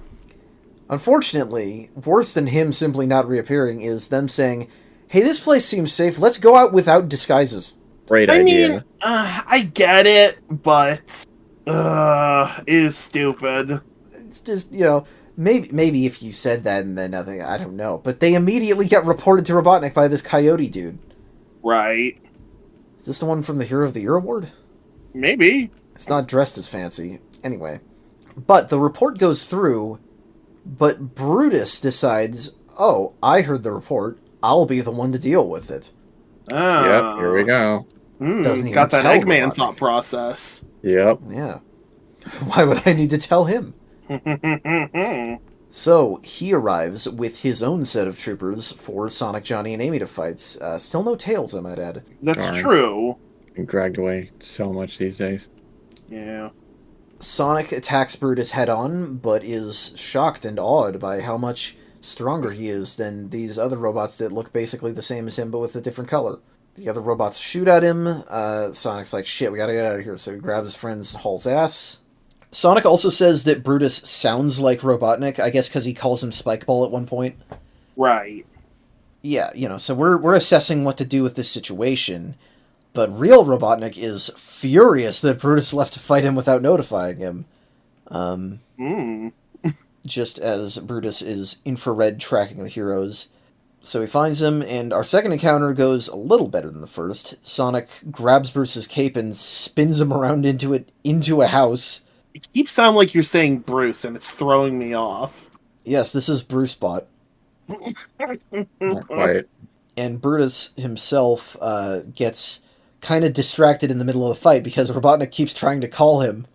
Unfortunately, worse than him simply not reappearing is them saying, "Hey, this place seems safe. Let's go out without disguises." Great idea. I mean, I get it, but it is stupid. It's just, maybe if you said that and then nothing, I don't know. But they immediately get reported to Robotnik by this coyote dude. Right. Is this the one from the Hero of the Year award? Maybe. It's not dressed as fancy. Anyway. But the report goes through, but Brutus decides, oh, I heard the report. I'll be the one to deal with it. Yep, here we go. Doesn't even got that tell Eggman Robotnik. thought process. Yep. Yeah. Why would I need to tell him? So, he arrives with his own set of troopers for Sonic, Johnny, and Amy to fight. Still no Tails, I might add. That's true. Been dragged away so much these days. Yeah. Sonic attacks Brutus head-on, but is shocked and awed by how much stronger he is than these other robots that look basically the same as him, but with a different color. The other robots shoot at him. Sonic's like, shit, we gotta get out of here. So he grabs his friend's hauls ass. Sonic also says that Brutus sounds like Robotnik, I guess because he calls him Spikeball at one point. Right. Yeah, so we're assessing what to do with this situation. But real Robotnik is furious that Brutus left to fight him without notifying him. Just as Brutus is infrared tracking the heroes. So he finds him, and our second encounter goes a little better than the first. Sonic grabs Bruce's cape and spins him around into a house. It keeps sounding like you're saying Bruce, and it's throwing me off. Yes, this is BruceBot. Not quite. And Brutus himself gets kind of distracted in the middle of the fight because Robotnik keeps trying to call him.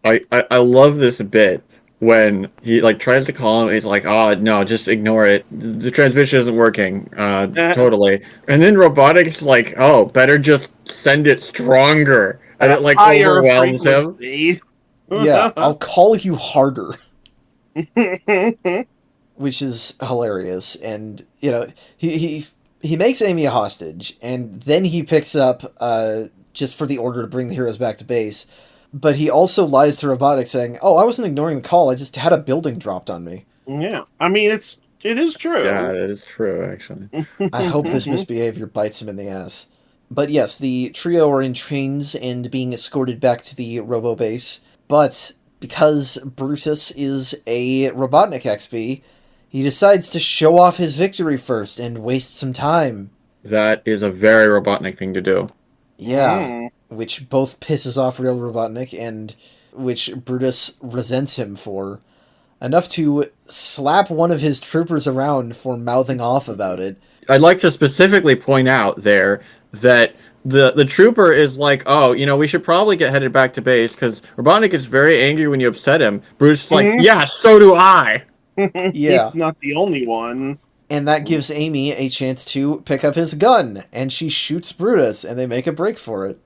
I love this bit when he tries to call him. He's like, "Oh no, just ignore it. The transmission isn't working." Totally. And then Robotic's like, "Oh, better just send it stronger," and it overwhelms him. Yeah, I'll call you harder. Which is hilarious, and he makes Amy a hostage, and then he picks up just for the order to bring the heroes back to base. But he also lies to Robotic, saying, "Oh, I wasn't ignoring the call. I just had a building dropped on me." Yeah, I mean it is true. Yeah, it is true actually. I hope this misbehavior bites him in the ass. But yes, the trio are in chains and being escorted back to the Robo base. But because Brutus is a Robotnik XP, he decides to show off his victory first and waste some time. That is a very Robotnik thing to do. Yeah, which both pisses off real Robotnik and which Brutus resents him for. Enough to slap one of his troopers around for mouthing off about it. I'd like to specifically point out there that the trooper is like, "Oh, we should probably get headed back to base because Robotnik is very angry when you upset him." Bruce is like, "Yeah, so do I." Yeah. He's not the only one. And that gives Amy a chance to pick up his gun, and she shoots Brutus, and they make a break for it.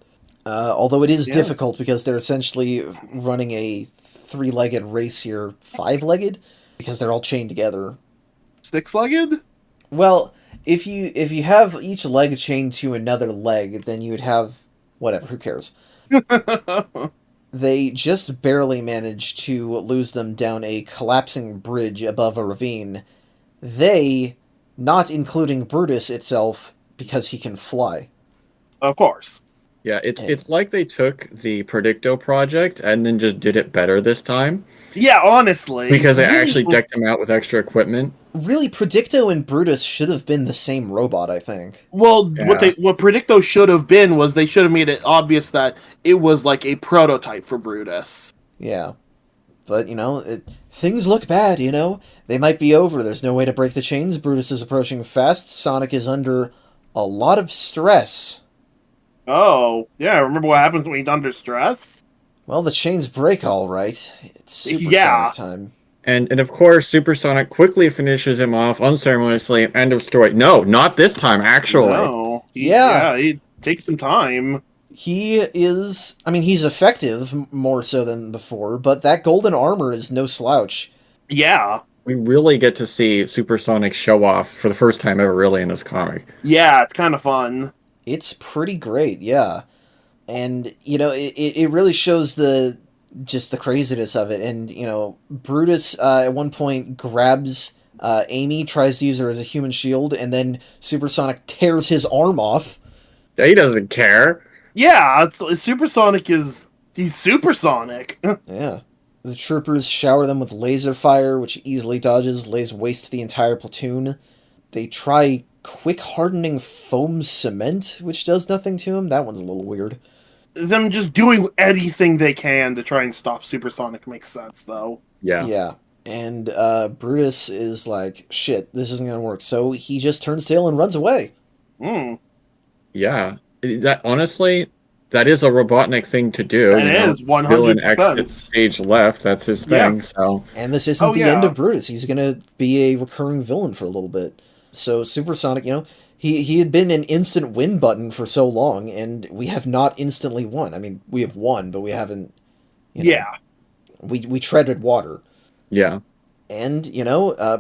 Although it is difficult because they're essentially running a 3-legged race here, 5-legged, because they're all chained together. Six-legged? Well, if you have each leg chained to another leg, then you would have whatever. Who cares? They just barely managed to lose them down a collapsing bridge above a ravine. They, not including Brutus itself, because he can fly. Of course. Yeah, it's like they took the Predicto project and then just did it better this time. Yeah, honestly. Because they Really? actually decked them out with extra equipment. Really, Predicto and Brutus should have been the same robot, I think. Well, Yeah. what Predicto should have been was they should have made it obvious that it was like a prototype for Brutus. Yeah. But, things look bad, They might be over. There's no way to break the chains. Brutus is approaching fast. Sonic is under a lot of stress. Oh, yeah, remember what happens when he's under stress? Well, the chains break all right. It's Supersonic time. And of course, Supersonic quickly finishes him off unceremoniously. End of story. No, not this time, actually. No. Yeah. It takes some time. He is... he's effective, more so than before, but that golden armor is no slouch. Yeah. We really get to see Supersonic show off for the first time ever, really, in this comic. Yeah, it's kind of fun. It's pretty great, yeah. And, it really shows the craziness of it. And, Brutus at one point grabs Amy, tries to use her as a human shield, and then Supersonic tears his arm off. He doesn't care. Yeah, Supersonic he's supersonic. Yeah. The troopers shower them with laser fire, which easily dodges, lays waste to the entire platoon. They try quick hardening foam cement, which does nothing to him. That one's a little weird. Them just doing anything they can to try and stop Supersonic makes sense, though. Yeah. Yeah. And Brutus is like, shit, this isn't going to work. So he just turns tail and runs away. Yeah. Honestly, that is a Robotnik thing to do. It is, 100%. Villain exits stage left. That's his thing. Yeah. So. And this isn't the end of Brutus. He's going to be a recurring villain for a little bit. So Supersonic, he had been an instant win button for so long, and we have not instantly won. We have won, but we haven't. Yeah. We treaded water. Yeah. And,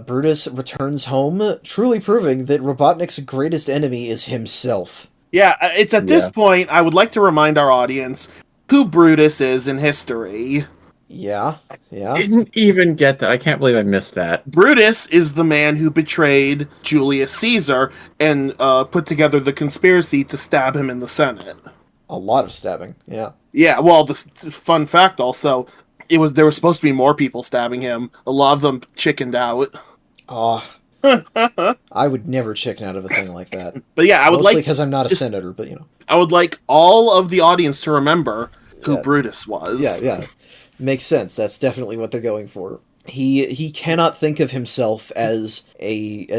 Brutus returns home, truly proving that Robotnik's greatest enemy is himself. Yeah, it's at this point, I would like to remind our audience who Brutus is in history. Yeah. Didn't even get that. I can't believe I missed that. Brutus is the man who betrayed Julius Caesar and put together the conspiracy to stab him in the Senate. A lot of stabbing, yeah. Yeah, well, the fun fact also, there were supposed to be more people stabbing him. A lot of them chickened out. Oh, I would never chicken out of a thing like that. But yeah, I would mostly because I'm not a senator, but I would like all of the audience to remember who Brutus was. Yeah. Makes sense. That's definitely what they're going for. He cannot think of himself as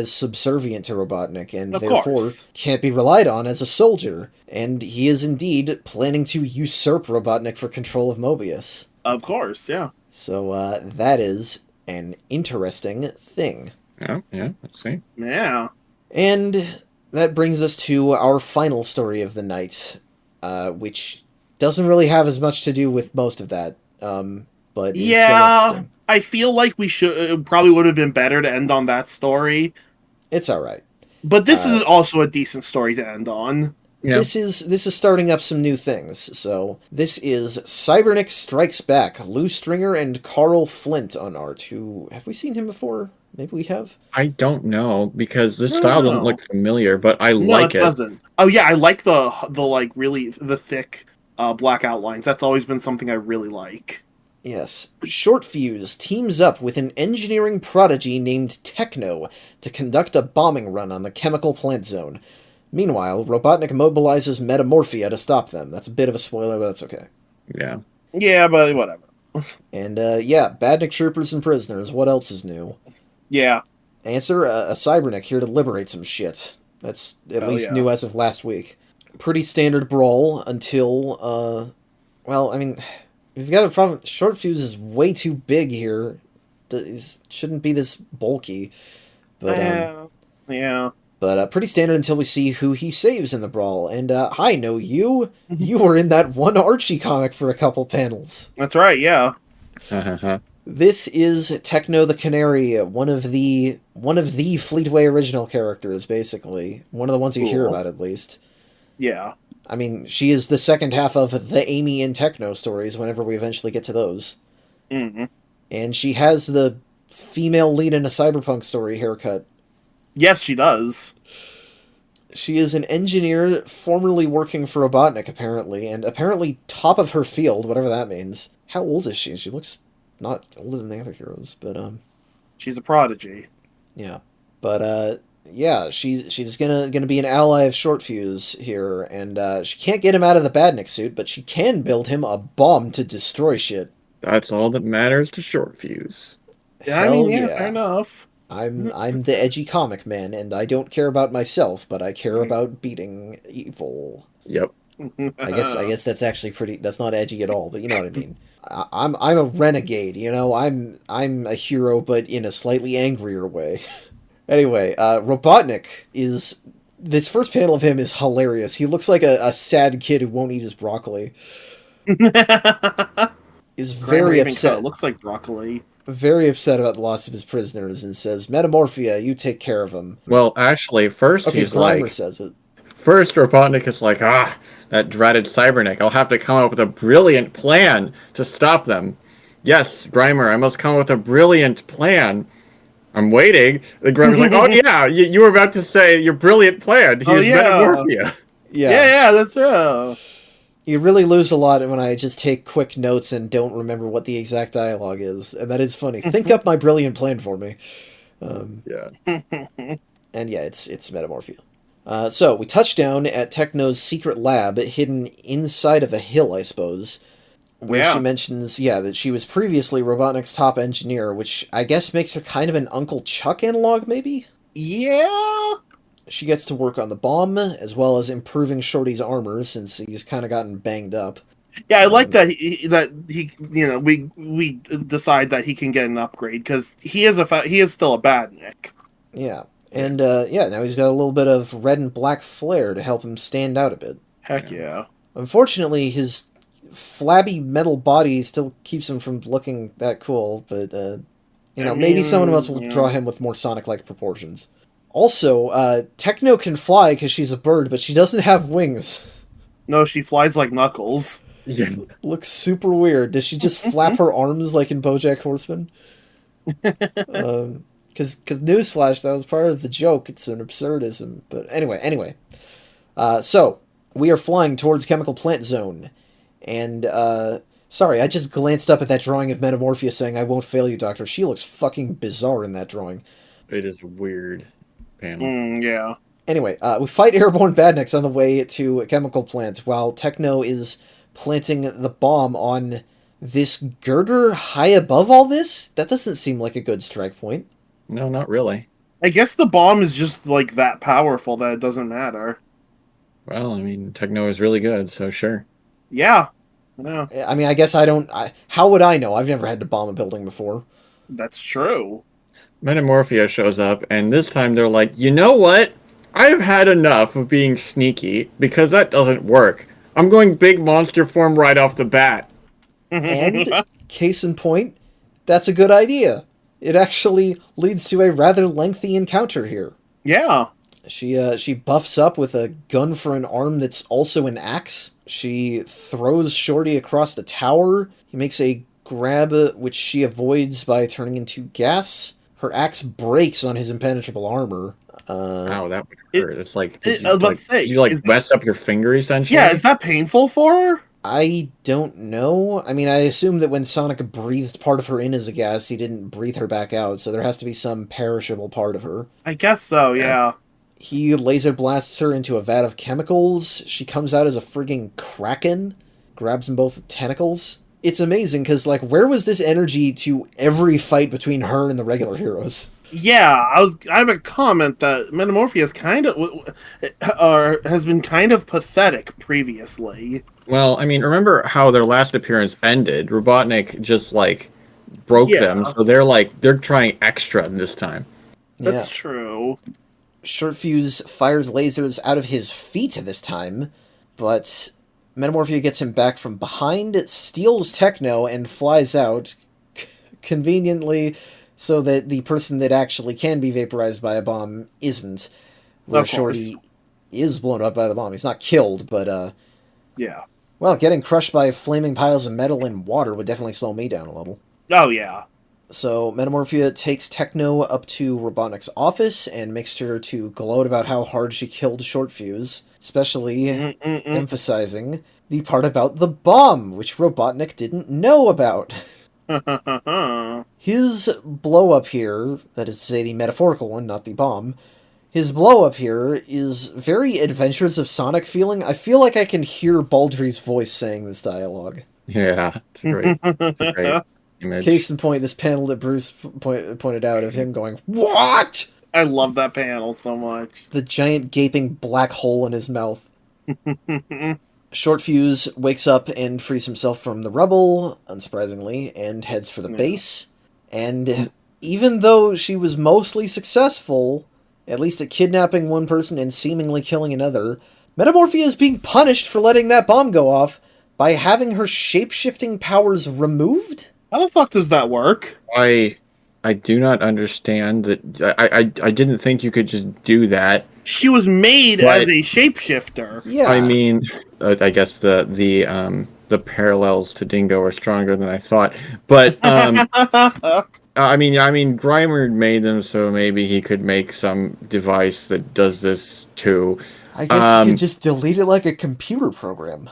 subservient to Robotnik, and therefore can't be relied on as a soldier. And he is indeed planning to usurp Robotnik for control of Mobius. Of course, yeah. So that is an interesting thing. Yeah, let's see. Yeah. And that brings us to our final story of the night, which doesn't really have as much to do with most of that. But it's still interesting. I feel like it probably would have been better to end on that story. It's all right. But this is also a decent story to end on. Yeah. This is starting up some new things. So this is Cybernik Strikes Back, Lou Stringer and Carl Flint on art. Who have we seen him before? Maybe we have. I don't know because this style doesn't look familiar, but I like it. No, it doesn't. Oh yeah, I like the really thick black outlines. That's always been something I really like. Yes. Short Fuse teams up with an engineering prodigy named Techno to conduct a bombing run on the chemical plant zone. Meanwhile, Robotnik mobilizes Metamorphia to stop them. That's a bit of a spoiler, but that's okay. Yeah. Yeah, but whatever. And, Badnik troopers and prisoners. What else is new? Yeah. Answer, a Cybernik here to liberate some shit. That's at least new as of last week. Pretty standard brawl until, we've got a problem. Short Fuse is way too big here. It shouldn't be this bulky. But, yeah. But pretty standard until we see who he saves in the brawl. And I know you. You were in that one Archie comic for a couple panels. That's right, yeah. This is Techno the Canary, one of the one of the Fleetway original characters, basically. One of the ones you hear Cool. about, at least. Yeah. I mean, she is the second half of the Amy and Techno stories whenever we eventually get to those. Hmm. And she has the female lead in a cyberpunk story haircut. Yes, she does. She is an engineer formerly working for Robotnik, apparently, and apparently top of her field, whatever that means. How old is she? She looks not older than the other heroes, but, She's a prodigy. yeah. But, yeah, she's gonna be an ally of Short Fuse here, and, she can't get him out of the Badnik suit, but she can build him a bomb to destroy shit. That's all that matters to Short Fuse. Yeah, I Hell mean, yeah, fair enough. I'm the edgy comic man, and I don't care about myself, but I care about beating evil. Yep. I guess that's actually pretty. That's not edgy at all, but you know what I mean. I'm a renegade, you know. I'm a hero, but in a slightly angrier way. Anyway, Robotnik is this first panel of him is hilarious. He looks like a sad kid who won't eat his broccoli. Is very upset. Looks like broccoli. Very upset about the loss of his prisoners and says, "Metamorphia, you take care of them." Well, actually, first Okay, he's Grimer like, says it. first Robotnik is like, that dreaded Cybernik. I'll have to come up with a brilliant plan to stop them. Yes, Grimer, I must come up with a brilliant plan. I'm waiting. The Grimer's like, oh yeah, you were about to say your brilliant plan. He's Metamorphia. Yeah, that's You really lose a lot when I just take quick notes and don't remember what the exact dialogue is, and that is funny. Think up my brilliant plan for me. Yeah. And yeah, it's Metamorphia. So we touch down at Techno's secret lab, hidden inside of a hill, I suppose, where she mentions, that she was previously Robotnik's top engineer, which I guess makes her kind of an Uncle Chuck analog, maybe? Yeah. She gets to work on the bomb, as well as improving Shorty's armor, since he's kind of gotten banged up. Yeah, I like that he we decide that he can get an upgrade, because he is still a badnik. Yeah. And, now he's got a little bit of red and black flair to help him stand out a bit. Heck yeah. Unfortunately, his flabby metal body still keeps him from looking that cool, but, maybe someone else will draw him with more Sonic-like proportions. Also, Techno can fly because she's a bird, but she doesn't have wings. No, she flies like Knuckles. Yeah. Looks super weird. Does she just flap her arms like in BoJack Horseman? Because newsflash, that was part of the joke. It's an absurdism. But anyway. So, we are flying towards Chemical Plant Zone. And, sorry, I just glanced up at that drawing of Metamorphia saying, "I won't fail you, Doctor." She looks fucking bizarre in that drawing. It is weird panel. Yeah. Anyway, we fight airborne badniks on the way to a chemical plant, while Techno is planting the bomb on this girder high above all this? That doesn't seem like a good strike point. No, not really. I guess the bomb is just, like, that powerful that it doesn't matter. Well, I mean, Techno is really good, so sure. Yeah. Yeah. I mean, I guess how would I know? I've never had to bomb a building before. That's true. Metamorphia shows up, and this time they're like, you know what? I've had enough of being sneaky, because that doesn't work. I'm going big monster form right off the bat. And, case in point, that's a good idea. It actually leads to a rather lengthy encounter here. Yeah. She buffs up with a gun for an arm that's also an axe. She throws Shorty across the tower. He makes a grab, which she avoids by turning into gas. Her axe breaks on his impenetrable armor. Wow, that would hurt. It's like, I was about to say, you messed up your finger, essentially? Yeah, is that painful for her? I don't know. I mean, I assume that when Sonic breathed part of her in as a gas, he didn't breathe her back out, so there has to be some perishable part of her. I guess so, yeah. He laser blasts her into a vat of chemicals. She comes out as a frigging kraken, grabs them both with tentacles. It's amazing, because, like, where was this energy to every fight between her and the regular heroes? Yeah, I have a comment that Metamorphia is has been kind of pathetic previously. Well, I mean, remember how their last appearance ended? Robotnik just, like, broke them, so they're trying extra this time. That's true. Short Fuse fires lasers out of his feet this time, but Metamorphia gets him back from behind, steals Techno, and flies out, conveniently so that the person that actually can be vaporized by a bomb isn't. Where Of course. Shorty is blown up by the bomb. He's not killed, but, Yeah. well, getting crushed by flaming piles of metal and water would definitely slow me down a little. Oh, yeah. So Metamorphia takes Techno up to Robotnik's office and makes her to gloat about how hard she killed Short Fuse, especially emphasizing the part about the bomb, which Robotnik didn't know about. His blow-up here, that is to say the metaphorical one, not the bomb, his blow-up here is very Adventures of Sonic feeling. I feel like I can hear Baldry's voice saying this dialogue. Yeah, it's a great image. Case in point, this panel that Bruce pointed out of him going, "What?" I love that panel so much. The giant gaping black hole in his mouth. Short Fuse wakes up and frees himself from the rubble, unsurprisingly, and heads for the base. And even though she was mostly successful, at least at kidnapping one person and seemingly killing another, Metamorphia is being punished for letting that bomb go off by having her shape-shifting powers removed? How the fuck does that work? I do not understand that. I didn't think you could just do that. She was made as a shapeshifter. Yeah. I mean, I guess the parallels to Dingo are stronger than I thought. But I mean, Grimer made them, so maybe he could make some device that does this too. I guess you can just delete it like a computer program.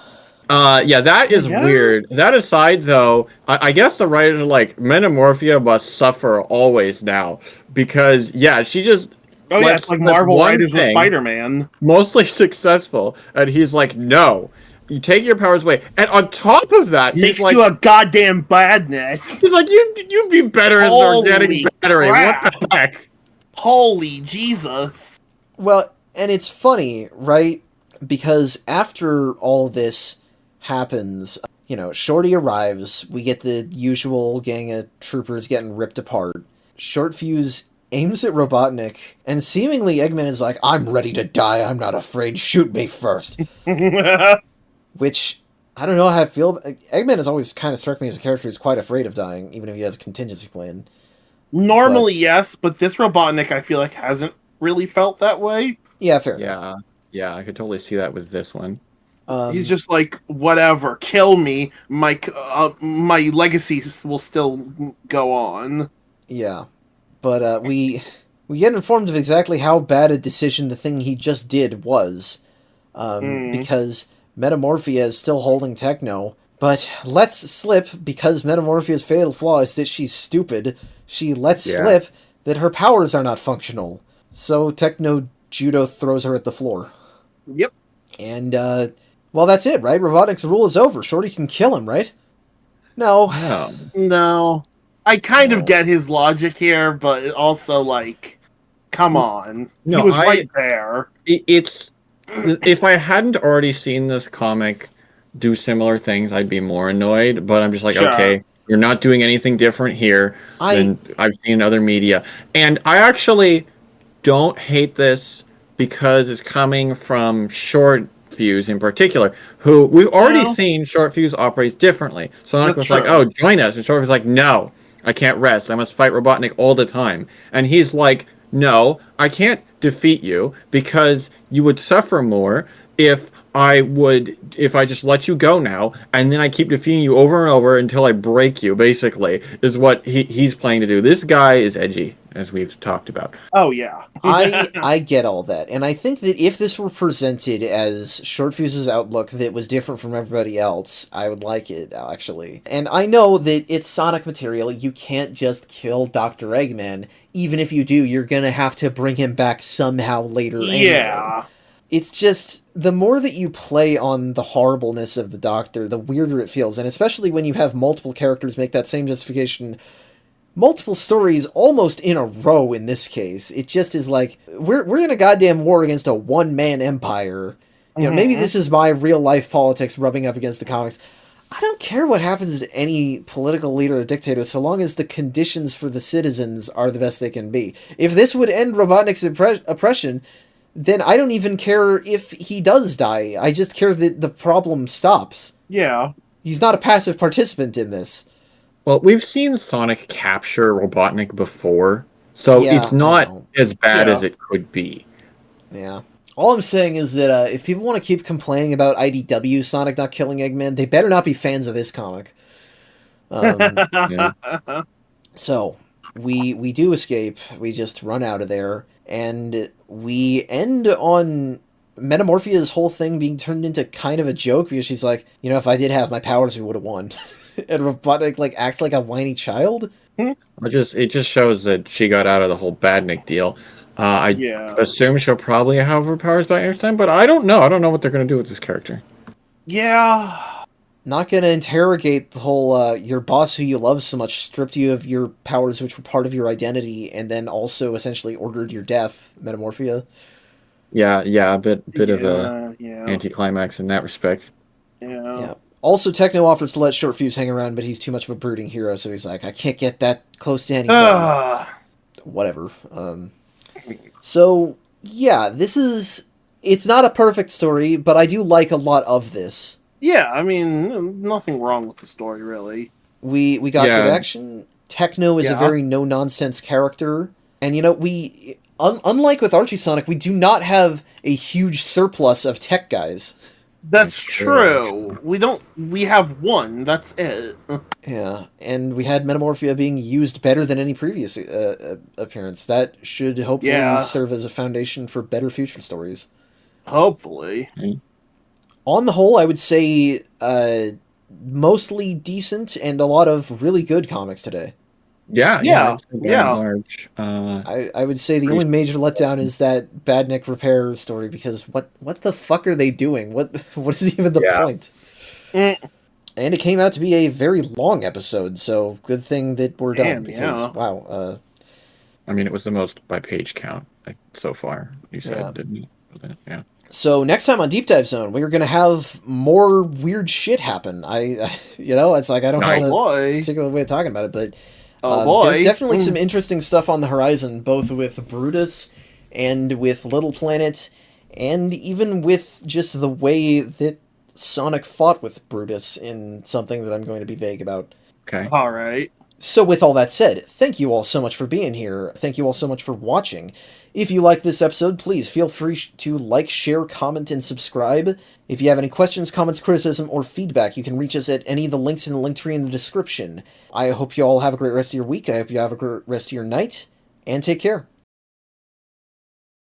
Yeah, that is weird. That aside, though, I guess the writers are like, Metamorphia must suffer always now. Because, yeah, she just... Oh, yeah, it's like Marvel writers with Spider-Man. Mostly successful. And he's like, no. You take your powers away. And on top of that, Makes he's like... you a goddamn badnik. He's like, you'd be better as an organic battery. crap. What the heck? Holy Jesus. Well, and it's funny, right? Because after all this happens, you know, Shorty arrives, we get the usual gang of troopers getting ripped apart. Short Fuse aims at Robotnik, and seemingly Eggman is like, "I'm ready to die, I'm not afraid, shoot me first." Which, I don't know how I feel. Eggman has always kind of struck me as a character who's quite afraid of dying, even if he has a contingency plan. Normally, yes, but this Robotnik, I feel like, hasn't really felt that way. Yeah, fair enough. Yeah, I could totally see that with this one. He's just like, whatever, kill me. My legacy will still go on. Yeah, but we get informed of exactly how bad a decision the thing he just did was, because Metamorphia is still holding Techno, but lets slip, because Metamorphia's fatal flaw is that she's stupid. She lets slip that her powers are not functional, so Techno judo throws her at the floor. Yep. And well, that's it, right? Robotnik's rule is over. Shorty can kill him, right? No. I kind of get his logic here, but also, like, come on. No, he was right there. It's... If I hadn't already seen this comic do similar things, I'd be more annoyed, but I'm just like, okay, you're not doing anything different here than I've seen in other media. And I actually don't hate this because it's coming from Short Fuse in particular, who we've already seen Short Fuse operates differently. So I'm not like, oh, join us. And Short Fuse is like, no, I can't rest. I must fight Robotnik all the time. And he's like, no, I can't defeat you because you would suffer more if I just let you go now, and then I keep defeating you over and over until I break you, basically, is what he's planning to do. This guy is edgy, as we've talked about. Oh, yeah. I get all that, and I think that if this were presented as Short Fuse's outlook that was different from everybody else, I would like it, actually. And I know that it's Sonic material, you can't just kill Dr. Eggman. Even if you do, you're gonna have to bring him back somehow later anyway. It's just, the more that you play on the horribleness of the Doctor, the weirder it feels. And especially when you have multiple characters make that same justification, multiple stories almost in a row in this case. It just is like, we're in a goddamn war against a one-man empire. You know, maybe this is my real-life politics rubbing up against the comics. I don't care what happens to any political leader or dictator so long as the conditions for the citizens are the best they can be. If this would end Robotnik's oppression, then I don't even care if he does die. I just care that the problem stops. Yeah. He's not a passive participant in this. Well, we've seen Sonic capture Robotnik before, so Yeah, it's I not know. as bad Yeah. as it could be. Yeah. All I'm saying is that if people want to keep complaining about IDW Sonic not killing Eggman, they better not be fans of this comic. Yeah. So we do escape. We just run out of there, and we end on Metamorphia's whole thing being turned into kind of a joke because she's like, if I did have my powers, we would have won. And Robotnik acts like a whiny child. It just shows that she got out of the whole Badnik deal. I Yeah. assume she'll probably have her powers by next time, but I don't know. I don't know what they're going to do with this character. Yeah. Not gonna interrogate the whole your boss who you love so much stripped you of your powers which were part of your identity and then also essentially ordered your death, Metamorphia. Yeah, a bit of a Yeah. anticlimax in that respect. Yeah. Also, Techno offers to let Short Fuse hang around, but he's too much of a brooding hero, so he's like, I can't get that close to anybody. Whatever. So, yeah, it's not a perfect story, but I do like a lot of this. Yeah, I mean, nothing wrong with the story, really. We got Yeah. good action. Techno is a Yeah. very no-nonsense character. And, we... unlike with Archie Sonic, we do not have a huge surplus of tech guys. That's true. We have one. That's it. Yeah, and we had Metamorphia being used better than any previous appearance. That should hopefully serve as a foundation for better future stories. Hopefully. On the whole, I would say mostly decent and a lot of really good comics today. Yeah. Yeah. Large. I would say the only major letdown is that Badnik repair story because what the fuck are they doing? What is even the point? And it came out to be a very long episode, so good thing that we're done because wow. I mean, it was the most by page count so far. You said, didn't you? Yeah. So next time on Deep Dive Zone, we're gonna have more weird shit happen. It's like I don't have a particular way of talking about it, but there's definitely some interesting stuff on the horizon, both with Brutus and with Little Planet, and even with just the way that Sonic fought with Brutus in something that I'm going to be vague about. Okay. All right. So with all that said, thank you all so much for being here. Thank you all so much for watching. If you like this episode, please feel free to like, share, comment, and subscribe. If you have any questions, comments, criticism, or feedback, you can reach us at any of the links in the link tree in the description. I hope you all have a great rest of your week. I hope you have a great rest of your night, and take care.